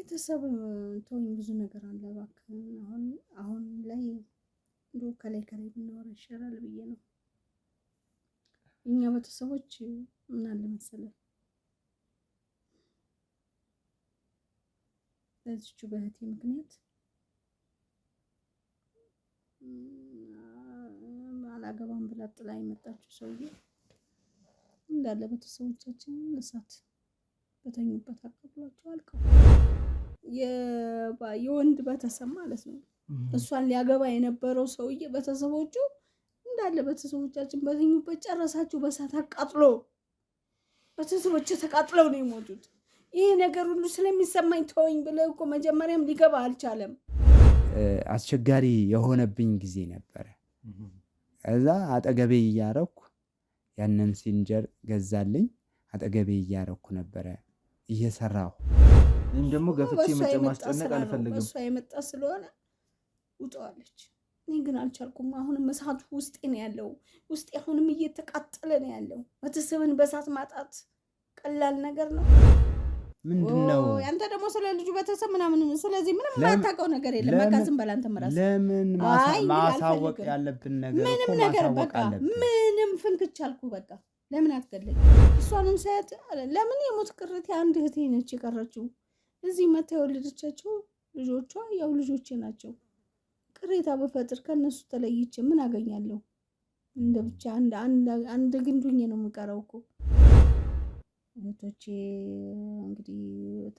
ቤተሰብ ተወኝ ብዙ ነገር አለ እባክህ አሁን ላይ እንደው ከላይ ብናወራ ይሻላል ብዬ ነው። እኛ ቤተሰቦች ምን አለ መሰለህ በዚች በእህቴ ምክንያት አላገባም ብላ ጥላ የመጣችው ሰውዬ እንዳለ ቤተሰቦቻችን እሳት በተኙበት አቃጥሏቸው አልቀው የወንድ ቤተሰብ ማለት ነው። እሷን ሊያገባ የነበረው ሰውዬ ቤተሰቦቹ እንዳለ ቤተሰቦቻችን በተኙበት ጨረሳችሁ በእሳት አቃጥሎ ቤተሰቦች ተቃጥለው ነው የሞቱት። ይሄ ነገር ሁሉ ስለሚሰማኝ ተወኝ ብለው እኮ መጀመሪያም ሊገባ አልቻለም። አስቸጋሪ የሆነብኝ ጊዜ ነበረ። እዛ አጠገቤ እያረኩ ያንን ሲንጀር ገዛልኝ አጠገቤ እያረኩ ነበረ እየሰራሁ እኔም ደግሞ ገፍቼ ማስጨነቅ አልፈልግም። እሷ የመጣ ስለሆነ ውጣዋለች። እኔ ግን አልቻልኩም። አሁንም እሳቱ ውስጤ ነው ያለው። ውስጤ አሁንም እየተቃጠለ ነው ያለው። ቤተሰብን በእሳት ማጣት ቀላል ነገር ነው? ምንድነው? ያንተ ደግሞ ስለ ልጁ ቤተሰብ ምናምን ስለዚህ ምንም ማታውቀው ነገር የለም። በቃ ዝም በል አንተ መራስ። ለምን ማሳወቅ ያለብን ነገር ምንም ነገር በቃ ምንም ፍንክች አልኩ። በቃ ለምን አትገለኝ? እሷንም ሳያት ለምን የሞት ቅርት አንድ እህቴ ነች የቀረችው። እዚህ መታ የወለደቻቸው ልጆቿ ያው ልጆቼ ናቸው። ቅሬታ በፈጥር ከነሱ ተለይቼ ምን አገኛለሁ? እንደ ብቻ አንድ ግንዱኝ ነው የምቀረው እኮ። እህቶቼ እንግዲህ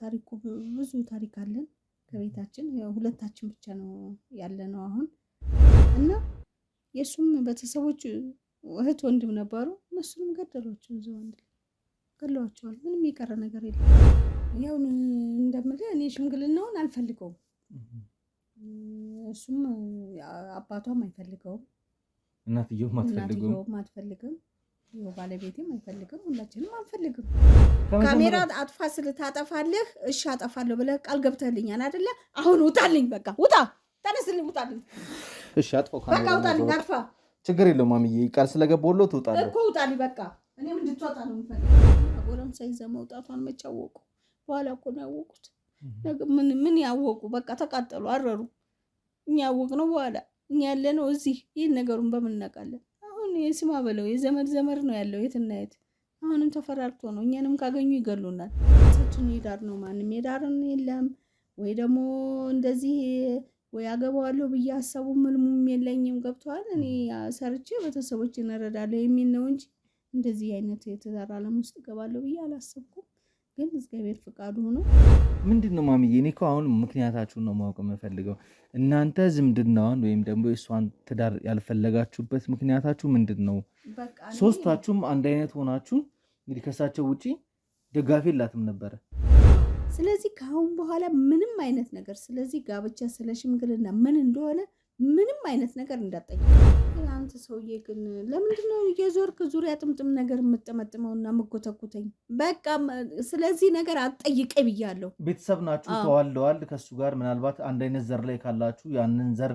ታሪኩ ብዙ ታሪክ አለን ከቤታችን። ያው ሁለታችን ብቻ ነው ያለነው አሁን እና የሱም ቤተሰቦች እህት ወንድም ነበሩ። እነሱንም ገደሏቸው። እዛው አንድ ገድለዋቸዋል። ምንም የቀረ ነገር የለም። ያው እንደምልህ እኔ ሽምግልናውን አልፈልገውም። እሱም አባቷም አይፈልገውም፣ እናትየውም አትፈልግም፣ ይኸው ባለቤቴም አይፈልግም፣ ሁላችንም አንፈልግም። ካሜራ አጥፋ ታጠፋለህ፣ እሺ አጠፋለሁ ብለህ ቃል ገብተህልኛል አይደለ? አሁን ውጣልኝ፣ በቃ ውጣ፣ ተነስልኝ፣ ውጣልኝ። እሺ አጥፋው፣ ካሜራ በቃ ውጣልኝ፣ አጥፋ። ችግር የለውም ማሚዬ፣ ቃል ስለገባሁልህ ትውጣለህ እኮ። ውጣልኝ በቃ። እኔም እንድትወጣ ነው የምፈልገው። ጎረም ሳይዘ መውጣቷን መች አወቁ? በኋላ እኮ ነው ያወቁት። ምን ያወቁ? በቃ ተቃጠሉ፣ አረሩ። እኛ ያወቅነው በኋላ። እኛ ያለነው እዚህ። ይህን ነገሩን በምን እናውቃለን? አሁን የስማ በለው የዘመድ ነው ያለው የትና የት። አሁንም ተፈራርቶ ነው። እኛንም ካገኙ ይገሉናል። ሰችን ይዳር ነው፣ ማንም የዳርን የለም። ወይ ደግሞ እንደዚህ ወይ አገባዋለሁ ብዬ ሀሳቡ ምልሙም የለኝም። ገብቷል። እኔ ሰርቼ ቤተሰቦችን እረዳለሁ የሚል ነው እንጂ እንደዚህ አይነት የተዛራ ዓለም ውስጥ እገባለሁ ብዬ አላሰብኩም። ግን እግዚአብሔር ፍቃዱ ሆኖ ምንድነው ማሚዬ፣ እኔ እኮ አሁን ምክንያታችሁን ነው ማወቅ የምፈልገው። እናንተ ዝምድናዋን ወይም ደግሞ የእሷን ትዳር ያልፈለጋችሁበት ምክንያታችሁ ምንድን ነው? ሶስታችሁም አንድ አይነት ሆናችሁ እንግዲህ ከሳቸው ውጪ ደጋፊ የላትም ነበረ። ስለዚህ ከአሁን በኋላ ምንም አይነት ነገር ስለዚህ ጋብቻ ስለ ሽምግልና ምን እንደሆነ ምንም አይነት ነገር እንዳጠይቅ። አንተ ሰውዬ ግን ለምንድነው የዞርክ ዙሪያ ጥምጥም ነገር የምጠመጥመውና የምጎተኩተኝ? በቃ ስለዚህ ነገር አትጠይቀኝ ብያለሁ። ቤተሰብ ናችሁ፣ ተዋልደዋል ከሱ ጋር። ምናልባት አንድ አይነት ዘር ላይ ካላችሁ ያንን ዘር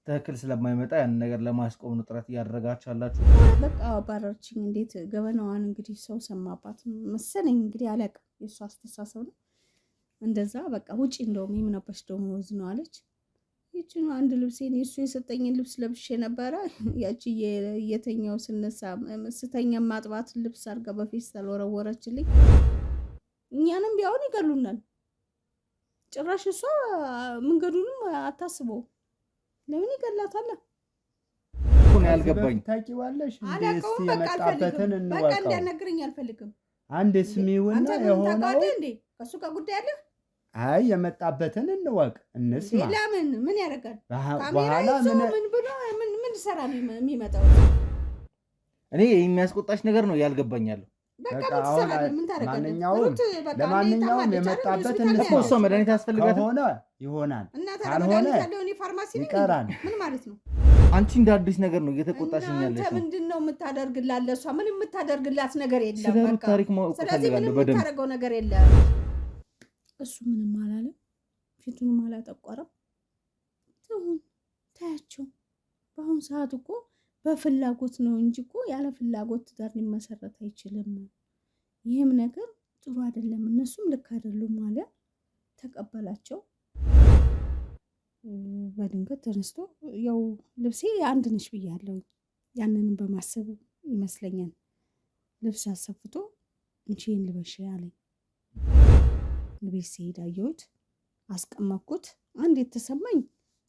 ትክክል ስለማይመጣ ያንን ነገር ለማስቆም ነው ጥረት እያደረጋችሁ ያላችሁ። በቃ አባረርችኝ። እንዴት ገበናዋን እንግዲህ ሰው ሰማባት መሰለኝ። እንግዲህ አላውቅም፣ የእሱ አስተሳሰብ ነው እንደዛ። በቃ ውጪ እንደውም የምነበሽ ደግሞ ወዝ ነው አለች። ይቺን አንድ ልብሴን እሱ የሰጠኝን ልብስ ለብሼ ነበረ። ያቺ የተኛው ስነሳ ስተኛ ማጥባት ልብስ አድርጋ በፌስታል ወረወረችልኝ። እኛንም ቢያውን ይገሉናል። ጭራሽ እሷ መንገዱንም አታስበው። ለምን ይገላታል? ሁን ያልገባኝ ታቂዋለሽ። እንዴስ የመጣበትን እንወቀው። በቃ እንዲያነግረኝ አልፈልግም። አንድ ስሚውና የሆነው እንዴ ከሱ ጋር ጉዳይ አለ። አይ የመጣበትን እንወቅ፣ እንስማ። ለምን ምን ያደርጋል? በኋላ ምን ብሎ ምን ሰራ የሚመጣው? እኔ የሚያስቆጣሽ ነገር ነው ያልገባኛለሁ። በቃ ምን ታደርጋለህ? ለማንኛውም የመጣበትን እንስማ። እኮ እሷ መድኃኒት ያስፈልጋት ሆነ ይሆናል፣ ካልሆነ ይቀራል። ምን ማለት ነው? አንቺ እንደ አዲስ ነገር ነው እየተቆጣሽኝ ያለሽ። አንተ ምንድነው የምታደርግላት? ለሷ ምን የምታደርግላት ነገር የለም። በቃ ታሪክ ማወቅ ፈልጋለሁ። በደንብ የምታደርገው ነገር የለም። እሱ ምንም አላለም፣ ፊቱንም አላጠቆረም። ታያቸው። በአሁኑ ሰዓት እኮ በፍላጎት ነው እንጂ እኮ ያለ ፍላጎት ትዳር ሊመሰረት አይችልም። ይህም ነገር ጥሩ አይደለም። እነሱም ልክ አይደሉም ማለት ተቀበላቸው። በድንገት ተነስቶ ያው ልብሴ አንድ ነሽ ብያለሁ። ያንንም በማሰብ ይመስለኛል ልብስ አሰፍቶ እንቺን ልበሽ አለኝ። ቤት ስሄድ አየሁት፣ አስቀመጥኩት። አንድ የተሰማኝ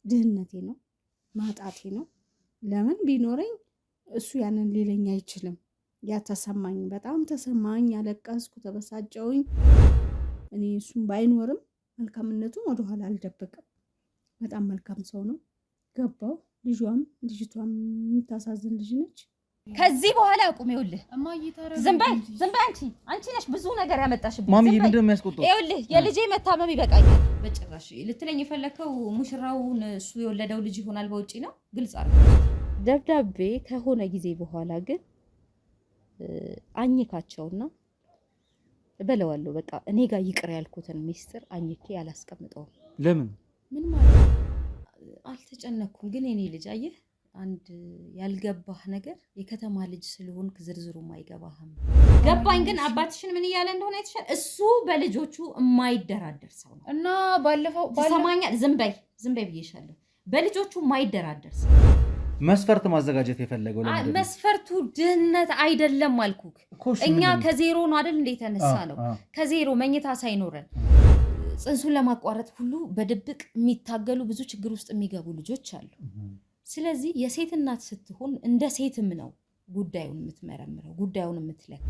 ድህነቴ ነው፣ ማጣቴ ነው። ለምን ቢኖረኝ እሱ ያንን ሊለኝ አይችልም። ያ ተሰማኝ፣ በጣም ተሰማኝ። ያለቀስኩ፣ ተበሳጨውኝ። እኔ እሱም ባይኖርም መልካምነቱን ወደኋላ አልደበቅም። በጣም መልካም ሰው ነው። ገባው። ልጅቷም የምታሳዝን ልጅ ነች። ከዚህ በኋላ አቁም። ይኸውልህ ዝም በይ አንቺ ነሽ ብዙ ነገር ያመጣሽብኝ። ማሚ ምንድን ነው የሚያስቆጣው? ይኸውልህ የልጄ መታመም ይበቃኛል። በጭራሽ ልትለኝ የፈለከው ሙሽራውን እሱ የወለደው ልጅ ይሆናል በውጪ ነው? ግልጽ አድርገው። ደብዳቤ ከሆነ ጊዜ በኋላ ግን አኝካቸውና በለዋለሁ። በቃ እኔ ጋር ይቅር ያልኩትን ሚስጥር አኝኬ አላስቀምጠውም። ለምን? ምን ማለት አልተጨነኩም። ግን የኔ ልጅ አየህ፣ አንድ ያልገባህ ነገር የከተማ ልጅ ስለሆንክ ዝርዝሩም አይገባህም። ገባኝ። ግን አባትሽን ምን እያለ እንደሆነ አይተሻል። እሱ በልጆቹ የማይደራደር ሰው ነው እና ባለፈው ሰማኛል። ዝም በይ ብዬሻለሁ። በልጆቹ የማይደራደር ሰው መስፈርት ማዘጋጀት የፈለገው ለምን? መስፈርቱ ድህነት አይደለም አልኩክ። እኛ ከዜሮ ነው አይደል እንደ የተነሳ ነው። ከዜሮ መኝታ ሳይኖረን ጽንሱን ለማቋረጥ ሁሉ በድብቅ የሚታገሉ ብዙ ችግር ውስጥ የሚገቡ ልጆች አሉ። ስለዚህ የሴት እናት ስትሆን እንደ ሴትም ነው ጉዳዩን የምትመረምረው፣ ጉዳዩን የምትለካ።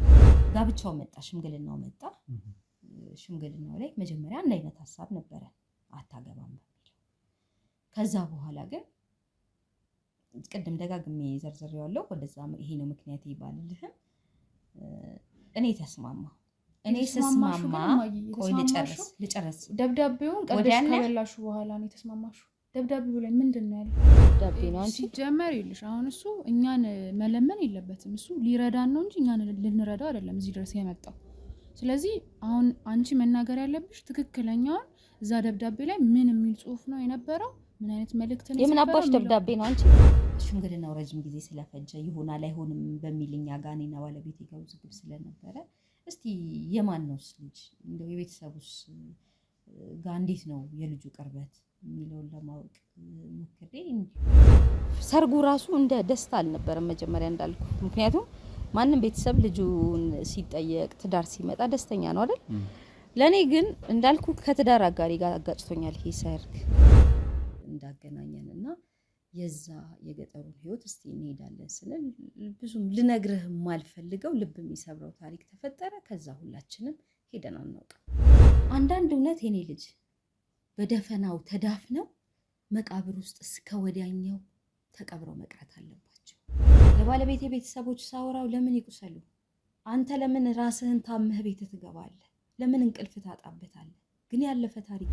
ጋብቻው መጣ፣ ሽምግልናው መጣ። ሽምግልናው ላይ መጀመሪያ አንድ አይነት ሀሳብ ነበረ፣ አታገባም በሚለው። ከዛ በኋላ ግን ቅድም ደጋግሜ ዘርዝሬዋለሁ። ወደዛ ይሄ ነው ምክንያት ይባልልህም እኔ ተስማማ። እኔ ስስማማ ቆይ ልጨርስ። ደብዳቤውን ቀደሽ ከበላሹ በኋላ ነው የተስማማሹ? ደብዳቤው ላይ ምንድን ነው ያለው? ደብዳቤ ነው አንቺ ሲጀመር ይልሽ። አሁን እሱ እኛን መለመን የለበትም። እሱ ሊረዳን ነው እንጂ እኛን ልንረዳው አይደለም እዚህ ድረስ የመጣው። ስለዚህ አሁን አንቺ መናገር ያለብሽ ትክክለኛውን እዛ ደብዳቤ ላይ ምን የሚል ጽሑፍ ነው የነበረው? ምን አይነት መልእክት ነው? የምን አባሽ ደብዳቤ ነው አንቺ? ሽምግልናው ረጅም ጊዜ ስለፈጀ ይሆናል አይሆንም በሚልኛ ጋር እኔና ባለቤቴ ጋር ውዝግብ ስለነበረ እስቲ የማን ነውስ ልጅ እንደው የቤተሰቡስ ጋር እንዴት ነው የልጁ ቅርበት የሚለውን ለማወቅ ሞክሬ። ሰርጉ ራሱ እንደ ደስታ አልነበረም መጀመሪያ እንዳልኩ። ምክንያቱም ማንም ቤተሰብ ልጁን ሲጠየቅ ትዳር ሲመጣ ደስተኛ ነው አይደል? ለእኔ ግን እንዳልኩ ከትዳር አጋሪ ጋር አጋጭቶኛል ይሄ ሰርግ እንዳገናኘን እና የዛ የገጠሩን ህይወት እስቲ እንሄዳለን ስንል ብዙም ልነግርህ የማልፈልገው ልብ የሚሰብረው ታሪክ ተፈጠረ። ከዛ ሁላችንም ሄደን አናውቅም። አንዳንድ እውነት የኔ ልጅ በደፈናው ተዳፍነው መቃብር ውስጥ እስከ ወዲያኛው ተቀብረው መቅረት አለባቸው። ለባለቤቴ ቤተሰቦች ሳወራው ለምን ይቁሰሉ? አንተ ለምን ራስህን ታመህ ቤት ትገባለህ? ለምን እንቅልፍ ታጣበታለህ? ግን ያለፈ ታሪክ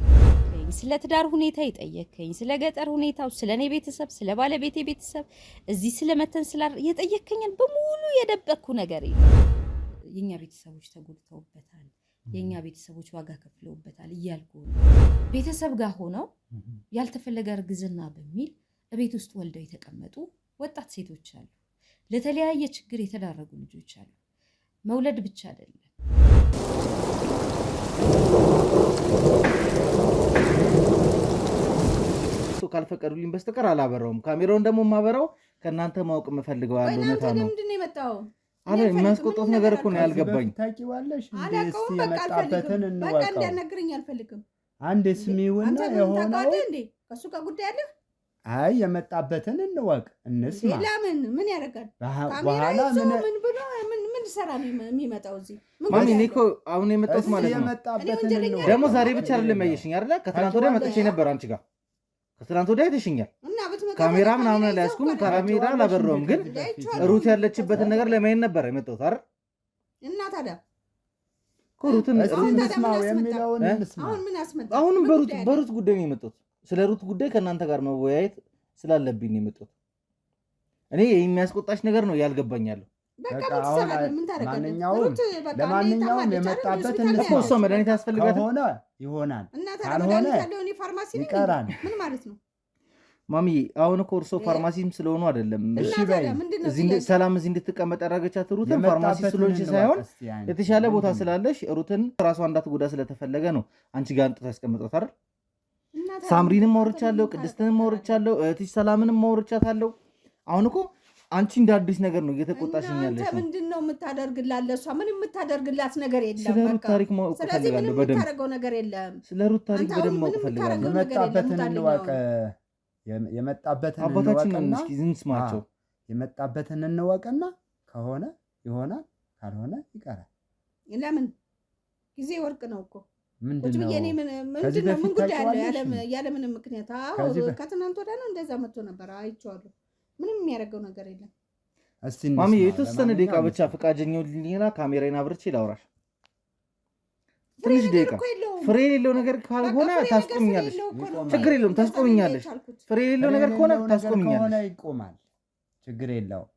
ስለ ትዳር ሁኔታ የጠየከኝ፣ ስለ ገጠር ሁኔታው፣ ስለ እኔ ቤተሰብ፣ ስለ ባለቤቴ ቤተሰብ እዚህ ስለመተን የጠየከኝን በሙሉ የደበቅኩ ነገር የኛ ቤተሰቦች ተጎድተውበታል፣ የኛ ቤተሰቦች ዋጋ ከፍለውበታል እያልኩ ቤተሰብ ጋር ሆነው ያልተፈለገ እርግዝና በሚል ቤት ውስጥ ወልደው የተቀመጡ ወጣት ሴቶች አሉ። ለተለያየ ችግር የተዳረጉ ልጆች አሉ። መውለድ ብቻ አይደለም። ካልፈቀዱልኝ በስተቀር አላበራውም። ካሜራውን ደግሞ ማበራው ከእናንተ ማወቅ የምፈልገው ያለው እውነታ ነው። አለ የሚያስቆጣው ነገር እኮ ነው ያልገባኝ። ታውቂዋለሽ እንዴ? እስቲ የመጣበትን እንወቀው። በቃ እንዲያናግረኝ አልፈልግም። አንድ ስሚውና የሆነው እንዴ ከሱ ጋር ጉዳይ አለ። አይ የመጣበትን እንወቅ፣ እንስማ። ለምን ምን ያደርጋል? በኋላ ምን ብሎ ምን ሰራ የሚመጣው እዚህ? ማሚ እኔ እኮ አሁን የመጣሁት ማለት ነው የመጣበትን እንወቅ። ደግሞ ዛሬ ብቻ አይደለም ያየሽኝ አይደል? ከትናንት ወዲያ መጥቼ ነበር አንቺ ጋር። ከትናንት ወዲያ አይተሽኛል። ካሜራ ምናምን አልያዝኩም፣ ካሜራ አላበራውም። ግን ሩት ያለችበትን ነገር ለማየት ነበር የመጣሁት አይደል? እና ታዲያ ሩትን እንስማው የሚለውን እንስማ። አሁንም በሩት ጉዳይ ነው የመጣሁት። ስለ ሩት ጉዳይ ከእናንተ ጋር መወያየት ስላለብኝ ነው የመጣሁት። እኔ የሚያስቆጣሽ ነገር ነው ያልገባኛለሁ። ለማንኛውም የመጣበት እንስማ። እሷ መድኃኒት ያስፈልጋታል ከሆነ ይሆናል፣ ካልሆነ ይቀራል። ምን ማለት ነው? ማሚ አሁን እኮ እርሶ ፋርማሲም ስለሆኑ አይደለም ሰላም እዚህ እንድትቀመጥ ያደረገቻት ሩትን ፋርማሲ ስለሆንሽ ሳይሆን የተሻለ ቦታ ስላለሽ ሩትን ራሷ እንዳትጎዳ ስለተፈለገ ነው አንቺ ጋር አንጥቶ ያስቀምጧት አይደል? ሳምሪንም ማውርቻለሁ፣ ቅድስትንም ማውርቻለሁ፣ እህትሽ ሰላምንም ማውርቻታለሁ። አሁን እኮ አንቺ እንደ አዲስ ነገር ነው እየተቆጣሽኝ ያለሽ። ምንድን ነው የምታደርግላት? ለእሷ ምን የምታደርግላት ነገር የለም። ስለ ሩት ታሪክ ማወቅ ፈልጋለሁ በደንብ። ስለ ሩት ታሪክ በደንብ ማወቅ ፈልጋለሁ። የመጣበትን እስኪ እንስማቸው። የመጣበትን እንወቅና ከሆነ ይሆናል፣ ካልሆነ ይቀራል። ለምን ጊዜ ወርቅ ነው እኮ ምን ጉዳይ አለው? ያለምንም ምክንያት ከትናንት ወዲያ ነው እንደዛ መጥቶ ነበር፣ አይቼዋለሁ። ምንም የሚያደርገው ነገር የለም። ማሚ የተወሰነ ደቂቃ ብቻ ፈቃደኛው ሊና ካሜራዬን አብርቼ ላውራሽ። ትንሽ ደቂቃ ፍሬ የሌለው ነገር ካልሆነ ታስቆምኛለሽ። ችግር የለውም ታስቆምኛለሽ። ፍሬ የሌለው ነገር ከሆነ ታስቆምኛለሽ። ይቆማል፣ ችግር የለውም።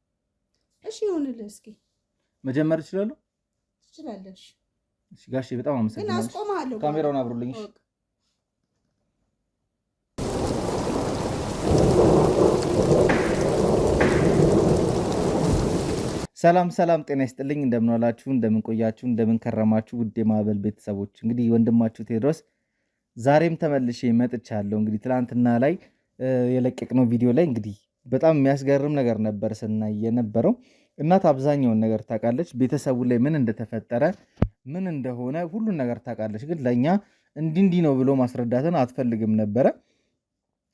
እሺ ይሁንልህ። እስኪ መጀመር እችላለሁ? ትችላለሽ። እሺ ጋሼ በጣም አመሰግናለሁ። ካሜራውን አብሩልኝ። ሰላም ሰላም፣ ጤና ይስጥልኝ። እንደምን ዋላችሁ፣ እንደምን ቆያችሁ፣ እንደምን ከረማችሁ ውድ የማዕበል ቤተሰቦች። እንግዲህ ወንድማችሁ ቴዎድሮስ ዛሬም ተመልሼ መጥቻለሁ። እንግዲህ ትናንትና ላይ የለቀቅነው ቪዲዮ ላይ እንግዲህ በጣም የሚያስገርም ነገር ነበር ስናይ የነበረው። እናት አብዛኛውን ነገር ታውቃለች፣ ቤተሰቡ ላይ ምን እንደተፈጠረ ምን እንደሆነ ሁሉን ነገር ታውቃለች። ግን ለእኛ እንዲህ ነው ብሎ ማስረዳትን አትፈልግም ነበረ።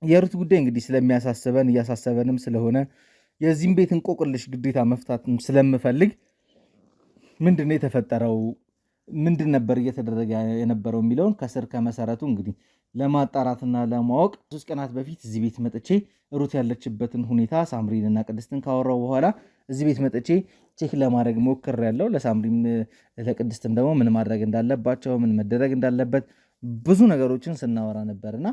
የሩት ጉዳይ እንግዲህ ስለሚያሳስበን እያሳሰበንም ስለሆነ የዚህም ቤት እንቆቅልሽ ግዴታ መፍታትም ስለምፈልግ ምንድነው የተፈጠረው፣ ምንድን ነበር እየተደረገ የነበረው የሚለውን ከስር ከመሰረቱ እንግዲህ ለማጣራትና ለማወቅ 3 ቀናት በፊት እዚህ ቤት መጥቼ ሩት ያለችበትን ሁኔታ ሳምሪንና ቅድስትን ካወራው በኋላ እዚህ ቤት መጥቼ ቼክ ለማድረግ ሞክሬያለሁ። ለሳምሪም ለቅድስትም ደግሞ ምን ማድረግ እንዳለባቸው ምን መደረግ እንዳለበት ብዙ ነገሮችን ስናወራ ነበርና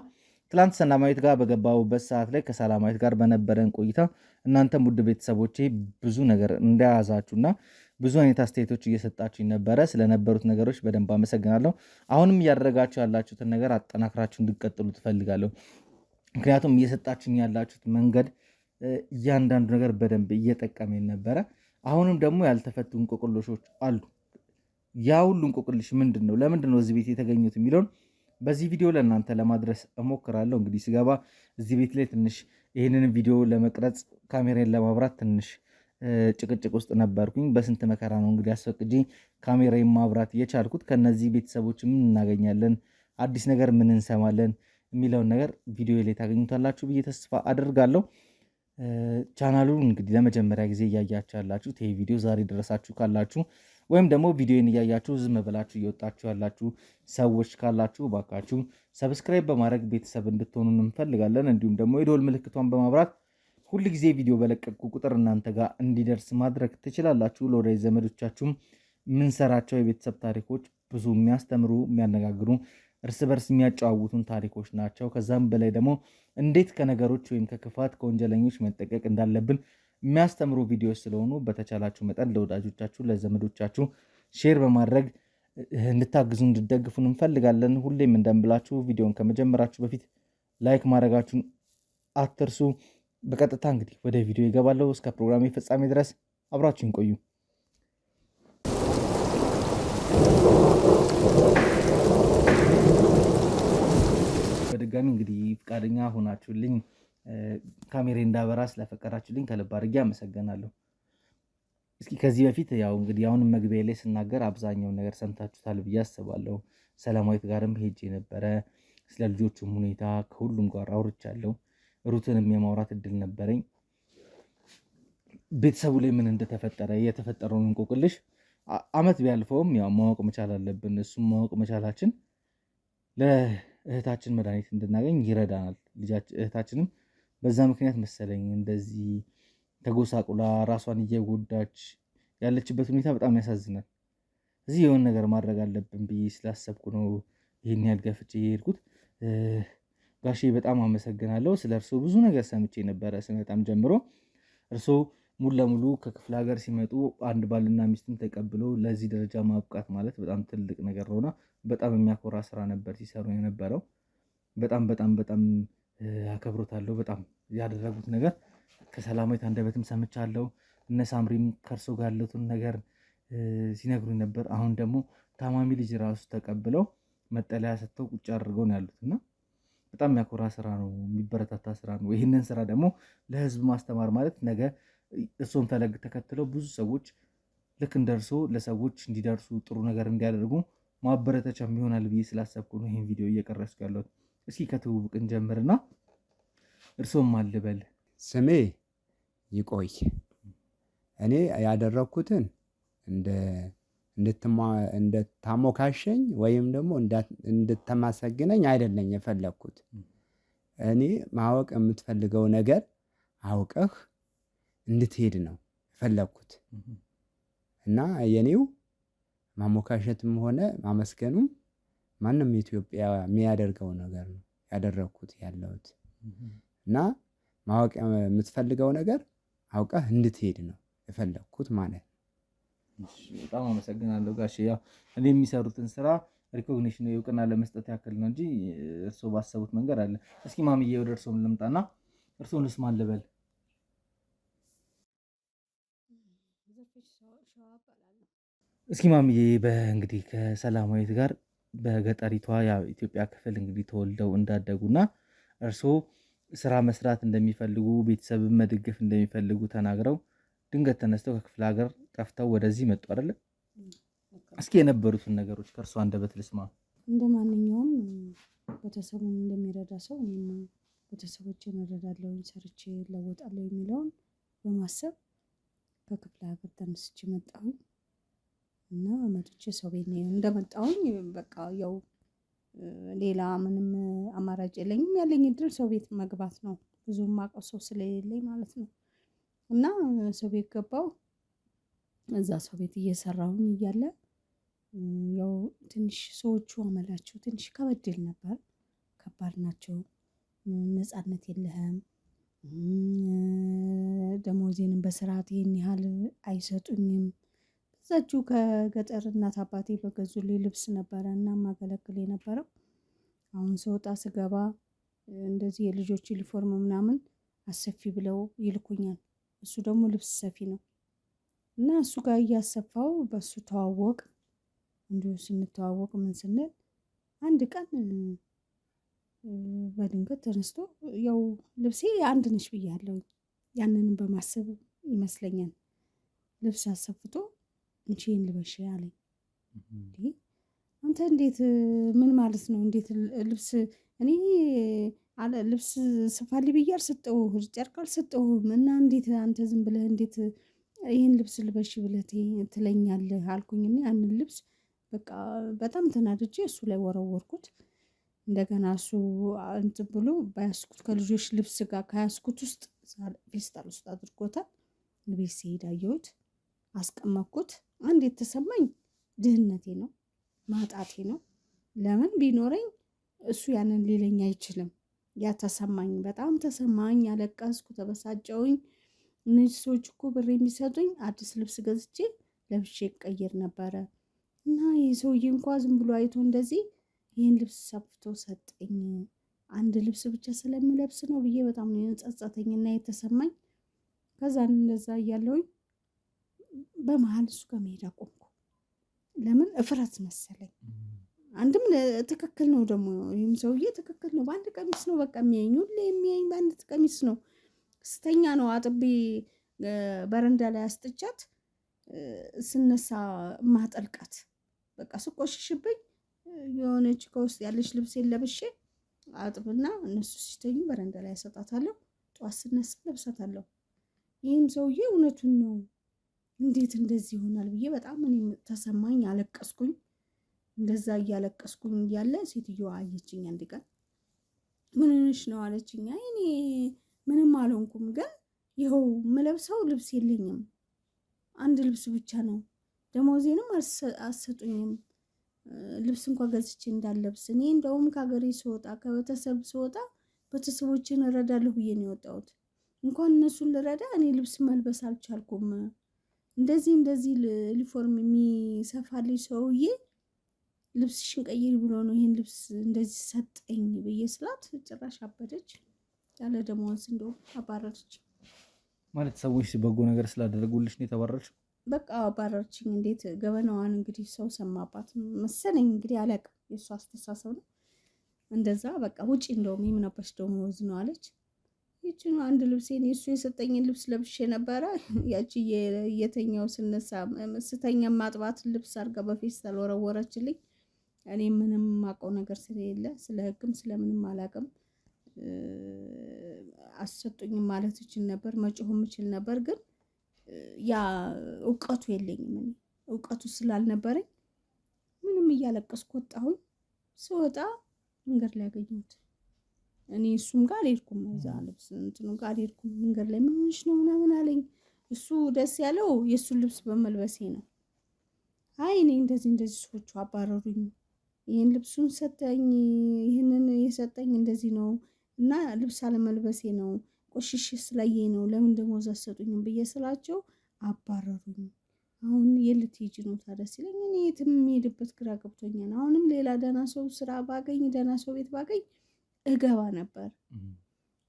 ትላንት ሰላማዊት ጋር በገባሁበት ሰዓት ላይ ከሰላማዊት ጋር በነበረን ቆይታ እናንተም ውድ ቤተሰቦቼ ብዙ ነገር እንደያዛችሁና ብዙ አይነት አስተያየቶች እየሰጣችሁኝ ነበረ። ስለነበሩት ነገሮች በደንብ አመሰግናለሁ። አሁንም እያደረጋችሁ ያላችሁትን ነገር አጠናክራችሁ እንድትቀጥሉ ትፈልጋለሁ። ምክንያቱም እየሰጣችሁኝ ያላችሁት መንገድ እያንዳንዱ ነገር በደንብ እየጠቀመኝ ነበረ። አሁንም ደግሞ ያልተፈቱ እንቆቅልሾች አሉ። ያ ሁሉ እንቆቅልሽ ምንድን ነው፣ ለምንድን ነው እዚህ ቤት የተገኙት የሚለውን በዚህ ቪዲዮ ለእናንተ ለማድረስ እሞክራለሁ። እንግዲህ ስገባ እዚህ ቤት ላይ ትንሽ ይህንን ቪዲዮ ለመቅረጽ ካሜራን ለማብራት ትንሽ ጭቅጭቅ ውስጥ ነበርኩኝ። በስንት መከራ ነው እንግዲህ አስፈቅጄ ካሜራን ማብራት የቻልኩት። ከነዚህ ቤተሰቦች ምን እናገኛለን፣ አዲስ ነገር ምን እንሰማለን የሚለውን ነገር ቪዲዮ ላይ ታገኙታላችሁ ብዬ ተስፋ አደርጋለሁ። ቻናሉ እንግዲህ ለመጀመሪያ ጊዜ እያያችሁ ያላችሁ ይሄ ቪዲዮ ዛሬ ደረሳችሁ ካላችሁ ወይም ደግሞ ቪዲዮን እያያችሁ ዝም ብላችሁ እየወጣችሁ ያላችሁ ሰዎች ካላችሁ ባካችሁ ሰብስክራይብ በማድረግ ቤተሰብ እንድትሆኑ እንፈልጋለን። እንዲሁም ደግሞ የደወል ምልክቷን በማብራት ሁል ጊዜ ቪዲዮ በለቀቁ ቁጥር እናንተ ጋር እንዲደርስ ማድረግ ትችላላችሁ። ለወዳጅ ዘመዶቻችሁም የምንሰራቸው የቤተሰብ ታሪኮች ብዙ የሚያስተምሩ የሚያነጋግሩ እርስ በርስ የሚያጨዋውቱን ታሪኮች ናቸው። ከዛም በላይ ደግሞ እንዴት ከነገሮች ወይም ከክፋት ከወንጀለኞች መጠቀቅ እንዳለብን የሚያስተምሩ ቪዲዮዎች ስለሆኑ በተቻላችሁ መጠን ለወዳጆቻችሁ ለዘመዶቻችሁ ሼር በማድረግ እንድታግዙ እንድደግፉን እንፈልጋለን። ሁሌም እንደምላችሁ ቪዲዮን ከመጀመራችሁ በፊት ላይክ ማድረጋችሁን አትርሱ። በቀጥታ እንግዲህ ወደ ቪዲዮ ይገባለሁ። እስከ ፕሮግራሜ ፍጻሜ ድረስ አብራችሁን ቆዩ። በድጋሚ እንግዲህ ፈቃደኛ ሆናችሁልኝ ካሜሬ እንዳበራ ስለፈቀዳችሁልኝ ከልብ አድርጌ አመሰግናለሁ። እስኪ ከዚህ በፊት ያው እንግዲህ አሁንም መግቢያ ላይ ስናገር አብዛኛውን ነገር ሰምታችሁታል ብዬ አስባለሁ። ሰላማዊት ጋርም ሄጄ ነበረ። ስለ ልጆቹም ሁኔታ ከሁሉም ጋር አውርቻለሁ። ሩትንም የማውራት እድል ነበረኝ። ቤተሰቡ ላይ ምን እንደተፈጠረ የተፈጠረውን እንቆቅልሽ አመት ቢያልፈውም ያው ማወቅ መቻል አለብን። እሱም ማወቅ መቻላችን ለእህታችን መድኃኒት እንድናገኝ ይረዳናል። እህታችንም በዛ ምክንያት መሰለኝ እንደዚህ ተጎሳቁላ ራሷን እየጎዳች ያለችበት ሁኔታ በጣም ያሳዝናል። እዚህ የሆነ ነገር ማድረግ አለብን ብዬ ስላሰብኩ ነው ይህን ያህል ገፍቼ የሄድኩት። ጋሼ በጣም አመሰግናለሁ። ስለ እርሶ ብዙ ነገር ሰምቼ ነበረ ስመጣም ጀምሮ። እርሶ ሙሉ ለሙሉ ከክፍለ ሀገር ሲመጡ አንድ ባልና ሚስትን ተቀብሎ ለዚህ ደረጃ ማብቃት ማለት በጣም ትልቅ ነገር ነውና በጣም የሚያኮራ ስራ ነበር ሲሰሩ የነበረው። በጣም በጣም በጣም አከብሮታለሁ በጣም ያደረጉት ነገር ከሰላማዊት አንደበትም ሰምቻለሁ። እነ ሳምሪም ከእርሶ ጋር ያሉትን ነገር ሲነግሩኝ ነበር። አሁን ደግሞ ታማሚ ልጅ ራሱ ተቀብለው መጠለያ ሰጥተው ቁጭ አድርገው ነው ያሉት እና በጣም የሚያኮራ ስራ ነው፣ የሚበረታታ ስራ ነው። ይህንን ስራ ደግሞ ለህዝብ ማስተማር ማለት ነገ እርሶን ፈለግ ተከትለው ብዙ ሰዎች ልክ እንደርሶ ለሰዎች እንዲደርሱ ጥሩ ነገር እንዲያደርጉ ማበረታቻም ይሆናል ብዬ ስላሰብኩ ነው ይህን ቪዲዮ እየቀረስኩ ያለሁት። እስኪ ከትውውቅ እንጀምርና እርሶም አልበል። ስሜ ይቆይ። እኔ ያደረግኩትን እንድታሞካሸኝ ወይም ደግሞ እንድተማሰግነኝ አይደለም የፈለግኩት። እኔ ማወቅ የምትፈልገው ነገር አውቀህ እንድትሄድ ነው የፈለግኩት እና የኔው ማሞካሸትም ሆነ ማመስገኑም ማንም ኢትዮጵያ የሚያደርገው ነገር ነው ያደረግኩት ያለሁት እና ማወቅ የምትፈልገው ነገር አውቀህ እንድትሄድ ነው የፈለግኩት ማለት ነው። በጣም አመሰግናለሁ ጋሼ። ያው እኔ የሚሰሩትን ስራ ሪኮግኒሽን እውቅና ለመስጠት ያክል ነው እንጂ እርሶ ባሰቡት መንገድ አለ። እስኪ ማምዬ ወደ እርሶ ልምጣና እርሶን ልስማን ልበል። እስኪ ማምዬ በእንግዲህ ከሰላማዊት ጋር በገጠሪቷ የኢትዮጵያ ክፍል እንግዲህ ተወልደው እንዳደጉና እርሶ ስራ መስራት እንደሚፈልጉ ቤተሰብን መደገፍ እንደሚፈልጉ ተናግረው ድንገት ተነስተው ከክፍለ ሀገር ጠፍተው ወደዚህ መጡ አይደለ? እስኪ የነበሩትን ነገሮች ከእርሶ አንደበት ልስማ። እንደ ማንኛውም ቤተሰቡን እንደሚረዳ ሰው እኔም ቤተሰቦቼን እረዳለሁ፣ ሰርቼ እለወጣለሁ የሚለውን በማሰብ ከክፍለ ሀገር ተነስቼ መጣሁኝ እና መጥቼ ሰው ቤት ነው እንደመጣሁኝ። በቃ ያው ሌላ ምንም አማራጭ የለኝም። ያለኝ እድል ሰው ቤት መግባት ነው፣ ብዙም ማውቀው ሰው ስለሌለኝ ማለት ነው። እና ሰው ቤት ገባሁ። እዛ ሰው ቤት እየሰራሁኝ እያለ ያው ትንሽ ሰዎቹ አመላቸው ትንሽ ከበድ ይል ነበር። ከባድ ናቸው። ነፃነት የለህም፣ ደሞዜንም በስርዓት ይሄን ያህል አይሰጡኝም። በዛችሁ ከገጠር እናት አባቴ በገዙልኝ ልብስ ነበረ እና ማገለግል የነበረው። አሁን ስወጣ ስገባ እንደዚህ የልጆች ዩኒፎርም ምናምን አሰፊ ብለው ይልኩኛል። እሱ ደግሞ ልብስ ሰፊ ነው እና እሱ ጋር እያሰፋው በእሱ ተዋወቅ። እንዲሁ ስንተዋወቅ ምን ስንል አንድ ቀን በድንገት ተነስቶ ያው ልብሴ አንድ ነሽ ብያለሁ። ያንንም በማሰብ ይመስለኛል ልብስ አሰፍቶ እንቺን ልበሽ አለኝ። አንተ እንዴት ምን ማለት ነው? እንዴት ልብስ እኔ ልብስ ስፋልኝ ብዬ አልሰጠሁህ፣ ጨርቅ አልሰጠሁህም እና እንዴት አንተ ዝም ብለህ እንዴት ይህን ልብስ ልበሽ ብለህ ትለኛለህ አልኩኝና ያንን ልብስ በቃ በጣም ተናድጄ እሱ ላይ ወረወርኩት። እንደገና እሱ እንትን ብሎ በያዝኩት ከልጆች ልብስ ጋር ከያዝኩት ውስጥ ፌስታል ውስጥ አድርጎታል። ቤት ስሄድ አየሁት፣ አስቀመጥኩት። አንድ የተሰማኝ ድህነቴ ነው፣ ማጣቴ ነው። ለምን ቢኖረኝ እሱ ያንን ሊለኝ አይችልም። ያ ተሰማኝ፣ በጣም ተሰማኝ። አለቀስኩ፣ ተበሳጨውኝ። እነዚህ ሰዎች እኮ ብር የሚሰጡኝ አዲስ ልብስ ገዝቼ ለብሼ ቀይር ነበረ እና ይህ ሰውዬ እንኳ ዝም ብሎ አይቶ እንደዚህ ይህን ልብስ ሰፍቶ ሰጠኝ። አንድ ልብስ ብቻ ስለምለብስ ነው ብዬ በጣም ነው የጸጸተኝና የተሰማኝ። ከዛን እንደዛ እያለሁኝ በመሀል እሱ ጋር መሄድ አቆምኩ። ለምን እፍረት መሰለኝ። አንድም ትክክል ነው ደግሞ ይህም ሰውዬ ትክክል ነው። በአንድ ቀሚስ ነው በቃ የሚያኝ፣ ሁሌ የሚያኝ በአንድ ቀሚስ ነው። ስተኛ ነው አጥቤ በረንዳ ላይ አስጥቻት ስነሳ ማጠልቃት። በቃ ስቆሽሽብኝ የሆነች ከውስጥ ያለች ልብሴን ለብሼ አጥብና እነሱ ሲተኙ በረንዳ ላይ ያሰጣታለሁ። ጠዋት ስነሳ ለብሳታለሁ። ይህም ሰውዬ እውነቱን ነው፣ እንዴት እንደዚህ ይሆናል ብዬ በጣም እኔም ተሰማኝ፣ አለቀስኩኝ። እንደዛ እያለቀስኩኝ እያለ ሴትዮዋ አየችኝ። አንድ ቀን ምን ሆነሽ ነው አለችኝ። እኔ ምንም አልሆንኩም፣ ግን ይኸው የምለብሰው ልብስ የለኝም፣ አንድ ልብስ ብቻ ነው፣ ደሞዜንም አሰጡኝም፣ ልብስ እንኳ ገዝቼ እንዳለብስ። እኔ እንደውም ከሀገሬ ስወጣ ከቤተሰብ ስወጣ ቤተሰቦችን እረዳለሁ ብዬ ነው የወጣሁት። እንኳን እነሱን ልረዳ እኔ ልብስ መልበስ አልቻልኩም። እንደዚህ ዩኒፎርም የሚሰፋልኝ ሰውዬ ልብስሽን ቀይሪ ብሎ ነው ይሄን ልብስ እንደዚህ ሰጠኝ ብዬ ስላት ጭራሽ አበደች። ያለ ደሞዝ እንደው አባረረች። ማለት ሰዎች በጎ ነገር ስላደረጉልሽ ነው የተባረርሽው? በቃ አባረረችኝ። እንዴት ገበናዋን እንግዲህ ሰው ሰማባት መሰለኝ እንግዲህ አላውቅም፣ የእሱ አስተሳሰብ ነው እንደዛ። በቃ ውጪ እንደውም የምናባሽ ደሞዝ ነው አለች። ይቺን አንድ ልብሴን የእሱ የሰጠኝን ልብስ ለብሼ ነበረ። ያቺ የተኛው ስነሳ ስተኛ ማጥባት ልብስ አድርጋ በፌስታል ወረወረችልኝ። እኔ ምንም የማውቀው ነገር ስለሌለ ስለ ሕግም ስለምንም አላውቅም። አሰጡኝም ማለት እችል ነበር፣ መጮህም እችል ነበር። ግን ያ እውቀቱ የለኝም። እኔ እውቀቱ ስላልነበረኝ ምንም እያለቀስኩ ወጣሁኝ። ስወጣ መንገድ ላይ ያገኘሁት እኔ እሱም ጋር አልሄድኩም፣ እዛ ልብስ እንትኑ ጋር አልሄድኩም። መንገድ ላይ ምን ሆነሽ ነው ምናምን አለኝ። እሱ ደስ ያለው የእሱን ልብስ በመልበሴ ነው። አይ እኔ እንደዚህ ሰዎቹ አባረሩኝ፣ ይህን ልብሱን ሰጠኝ፣ ይህንን የሰጠኝ እንደዚህ ነው እና ልብስ አለመልበሴ ነው፣ ቆሽሽ ስላየኝ ነው፣ ለምን ደሞዝ አትሰጡኝም ብዬ ስላቸው አባረሩኝ። አሁን የት ሂጂ ነው ታዲያ ሲለኝ እኔ የትም የምሄድበት ግራ ገብቶኛል። አሁንም ሌላ ደህና ሰው ስራ ባገኝ፣ ደህና ሰው ቤት ባገኝ እገባ ነበር።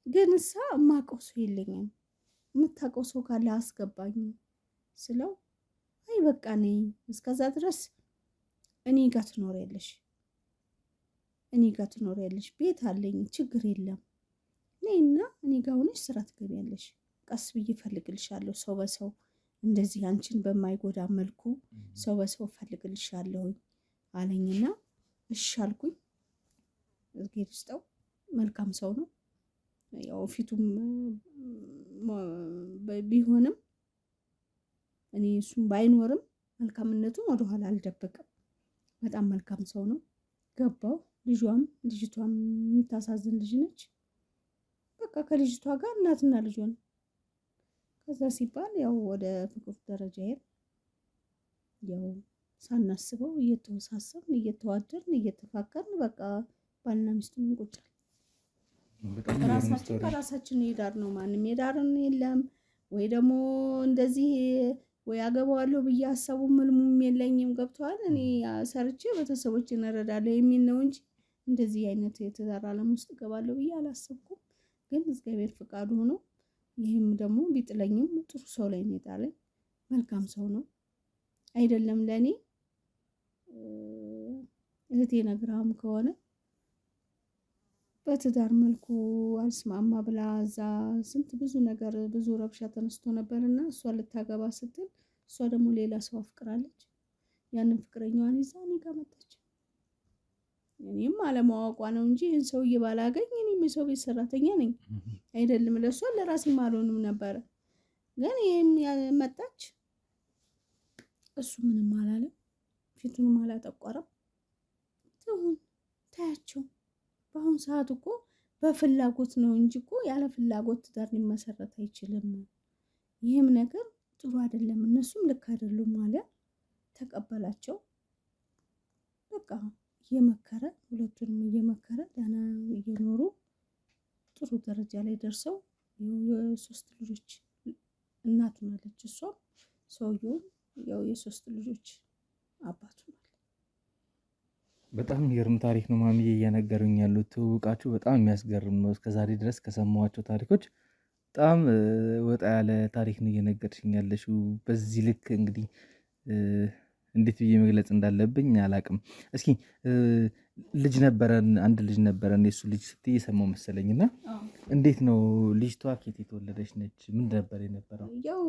ግን እሳ የማውቀው ሰው የለኝም፣ የምታውቀው ሰው ካለ አስገባኝ ስለው አይ በቃ ነኝ፣ እስከዛ ድረስ እኔ ጋር ትኖሪያለሽ፣ ቤት አለኝ፣ ችግር የለም፣ ነይና እኔ ጋር ሆነሽ ስራ ትገቢያለሽ፣ ቀስ ብዬ እፈልግልሻለሁ፣ ሰው በሰው እንደዚህ አንቺን በማይጎዳ መልኩ ሰው በሰው እፈልግልሻለሁ አለኝና እሺ አልኩኝ። እግዜር ይስጠው፣ መልካም ሰው ነው። ያው ፊቱም ቢሆንም እኔ እሱም ባይኖርም መልካምነቱን ወደኋላ አልደበቅም። በጣም መልካም ሰው ነው። ገባው። ልጅቷም የምታሳዝን ልጅ ነች። በቃ ከልጅቷ ጋር እናትና ልጅ ሆነ። ከዛ ሲባል ያው ወደ ፍቅር ደረጃ ሄድ ያው ሳናስበው እየተወሳሰብን እየተዋደድን እየተፋቀርን በቃ ባልና ሚስቱን እንቆጫል። ራሳችን ከራሳችን የዳር ነው፣ ማንም የዳርን የለም። ወይ ደግሞ እንደዚህ ወይ አገባዋለሁ ብዬ ሀሳቡ ምልሙም የለኝም። ገብተዋል። እኔ ሰርቼ ቤተሰቦችን እረዳለሁ የሚል ነው እንጂ እንደዚህ አይነት የትዳር ዓለም ውስጥ እገባለሁ ብዬ አላሰብኩም። ግን እግዚአብሔር ፍቃዱ ሆኖ ይህም ደግሞ ቢጥለኝም ጥሩ ሰው ላይ ነው የጣለኝ። መልካም ሰው ነው። አይደለም ለእኔ እህቴ ነግራም ከሆነ በትዳር መልኩ አልስማማ ብላ እዛ ስንት ብዙ ነገር ብዙ ረብሻ ተነስቶ ነበርና እሷ ልታገባ ስትል እሷ ደግሞ ሌላ ሰው አፍቅራለች። ያንን ፍቅረኛዋን ይዛ እኔ ጋር መጣች። እኔም አለማወቋ ነው እንጂ ይህን ሰውዬ ባላገኝ እኔም የሰው ቤት ሰራተኛ ነኝ። አይደለም ለእሷ ለራሴም አልሆንም ነበረ። ግን ይህም መጣች። እሱ ምንም አላለም፣ ፊቱንም አላጠቆረም። ትሁን ታያቸው። በአሁኑ ሰዓት እኮ በፍላጎት ነው እንጂ እኮ ያለ ፍላጎት ትዳር ሊመሰረት አይችልም። ይህም ነገር ጥሩ አይደለም፣ እነሱም ልክ አይደሉም ማለት ተቀበላቸው። በቃ እየመከረ ሁለቱንም እየመከረ ደህና እየኖሩ ጥሩ ደረጃ ላይ ደርሰው የሶስት ልጆች እናቱ ናለች። እሷም ሰውየውም ያው የሶስት ልጆች አባቱ ነው። በጣም የሚገርም ታሪክ ነው ማሚዬ እየነገሩኝ ያሉት። ትውውቃችሁ በጣም የሚያስገርም ነው። እስከዛሬ ድረስ ከሰማኋቸው ታሪኮች በጣም ወጣ ያለ ታሪክ ነው እየነገርሽኝ ያለሽው። በዚህ ልክ እንግዲህ እንዴት ብዬ መግለጽ እንዳለብኝ አላቅም። እስኪ ልጅ ነበረን፣ አንድ ልጅ ነበረን፣ የሱ ልጅ ስትይ የሰማው መሰለኝ እና እንዴት ነው ልጅቷ ኬት የተወለደች ነች? ምን ነበር የነበረው? ያው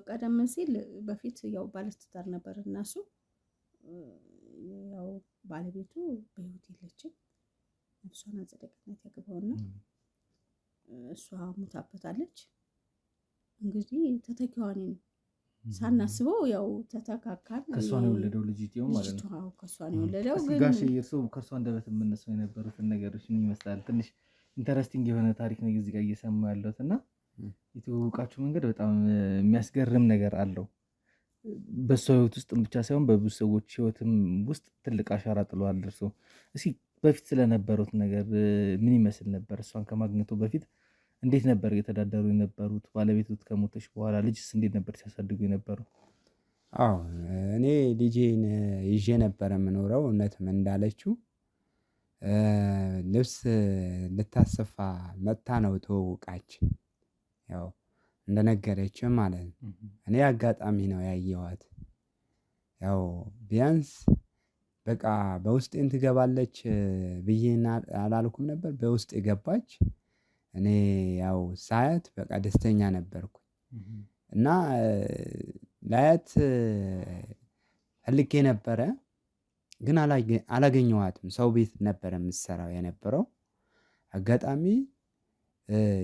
ቀደም ሲል በፊት ያው ባለትዳር ነበር እና እሱ ያው ባለቤቱ በህይወት የለችም። ነፍሷን አጸደ ገነት ያግባውና እሷ ሙታበታለች። እንግዲህ ተተኪዋ እኔ ነኝ። ሳናስበው ያው ተተካካን። ከሷ ነው የወለደው ልጅ ይጤው ማለት ነው። ከሷ ነው የወለደው። ግን ጋሽ እርሶ ከሷ እንደበት የምነሳው የነበሩትን ነገሮች ምን ይመስላል? ትንሽ ኢንተረስቲንግ የሆነ ታሪክ ነው እዚህ ጋር እየሰማ ያለሁት እና የተዋወቃችሁ መንገድ በጣም የሚያስገርም ነገር አለው። በሷ ህይወት ውስጥ ብቻ ሳይሆን በብዙ ሰዎች ህይወትም ውስጥ ትልቅ አሻራ ጥለዋል እርሶ። እስኪ በፊት ስለነበሩት ነገር ምን ይመስል ነበር? እሷን ከማግኘቱ በፊት እንዴት ነበር እየተዳደሩ የነበሩት? ባለቤቱት ከሞተች በኋላ ልጅስ እንዴት ነበር ሲያሳድጉ የነበረው? አዎ እኔ ልጄን ይዤ ነበረ የምኖረው። እውነትም እንዳለችው ልብስ ልታሰፋ መጥታ ነው ትውውቃችን። ያው እንደነገረችው ማለት ነው። እኔ አጋጣሚ ነው ያየኋት። ያው ቢያንስ በቃ በውስጤን ትገባለች ብዬና አላልኩም ነበር። በውስጥ የገባች እኔ ያው ሳያት በቃ ደስተኛ ነበርኩ እና ላያት ፈልጌ ነበረ፣ ግን አላገኘኋትም። ሰው ቤት ነበረ የምትሰራው የነበረው። አጋጣሚ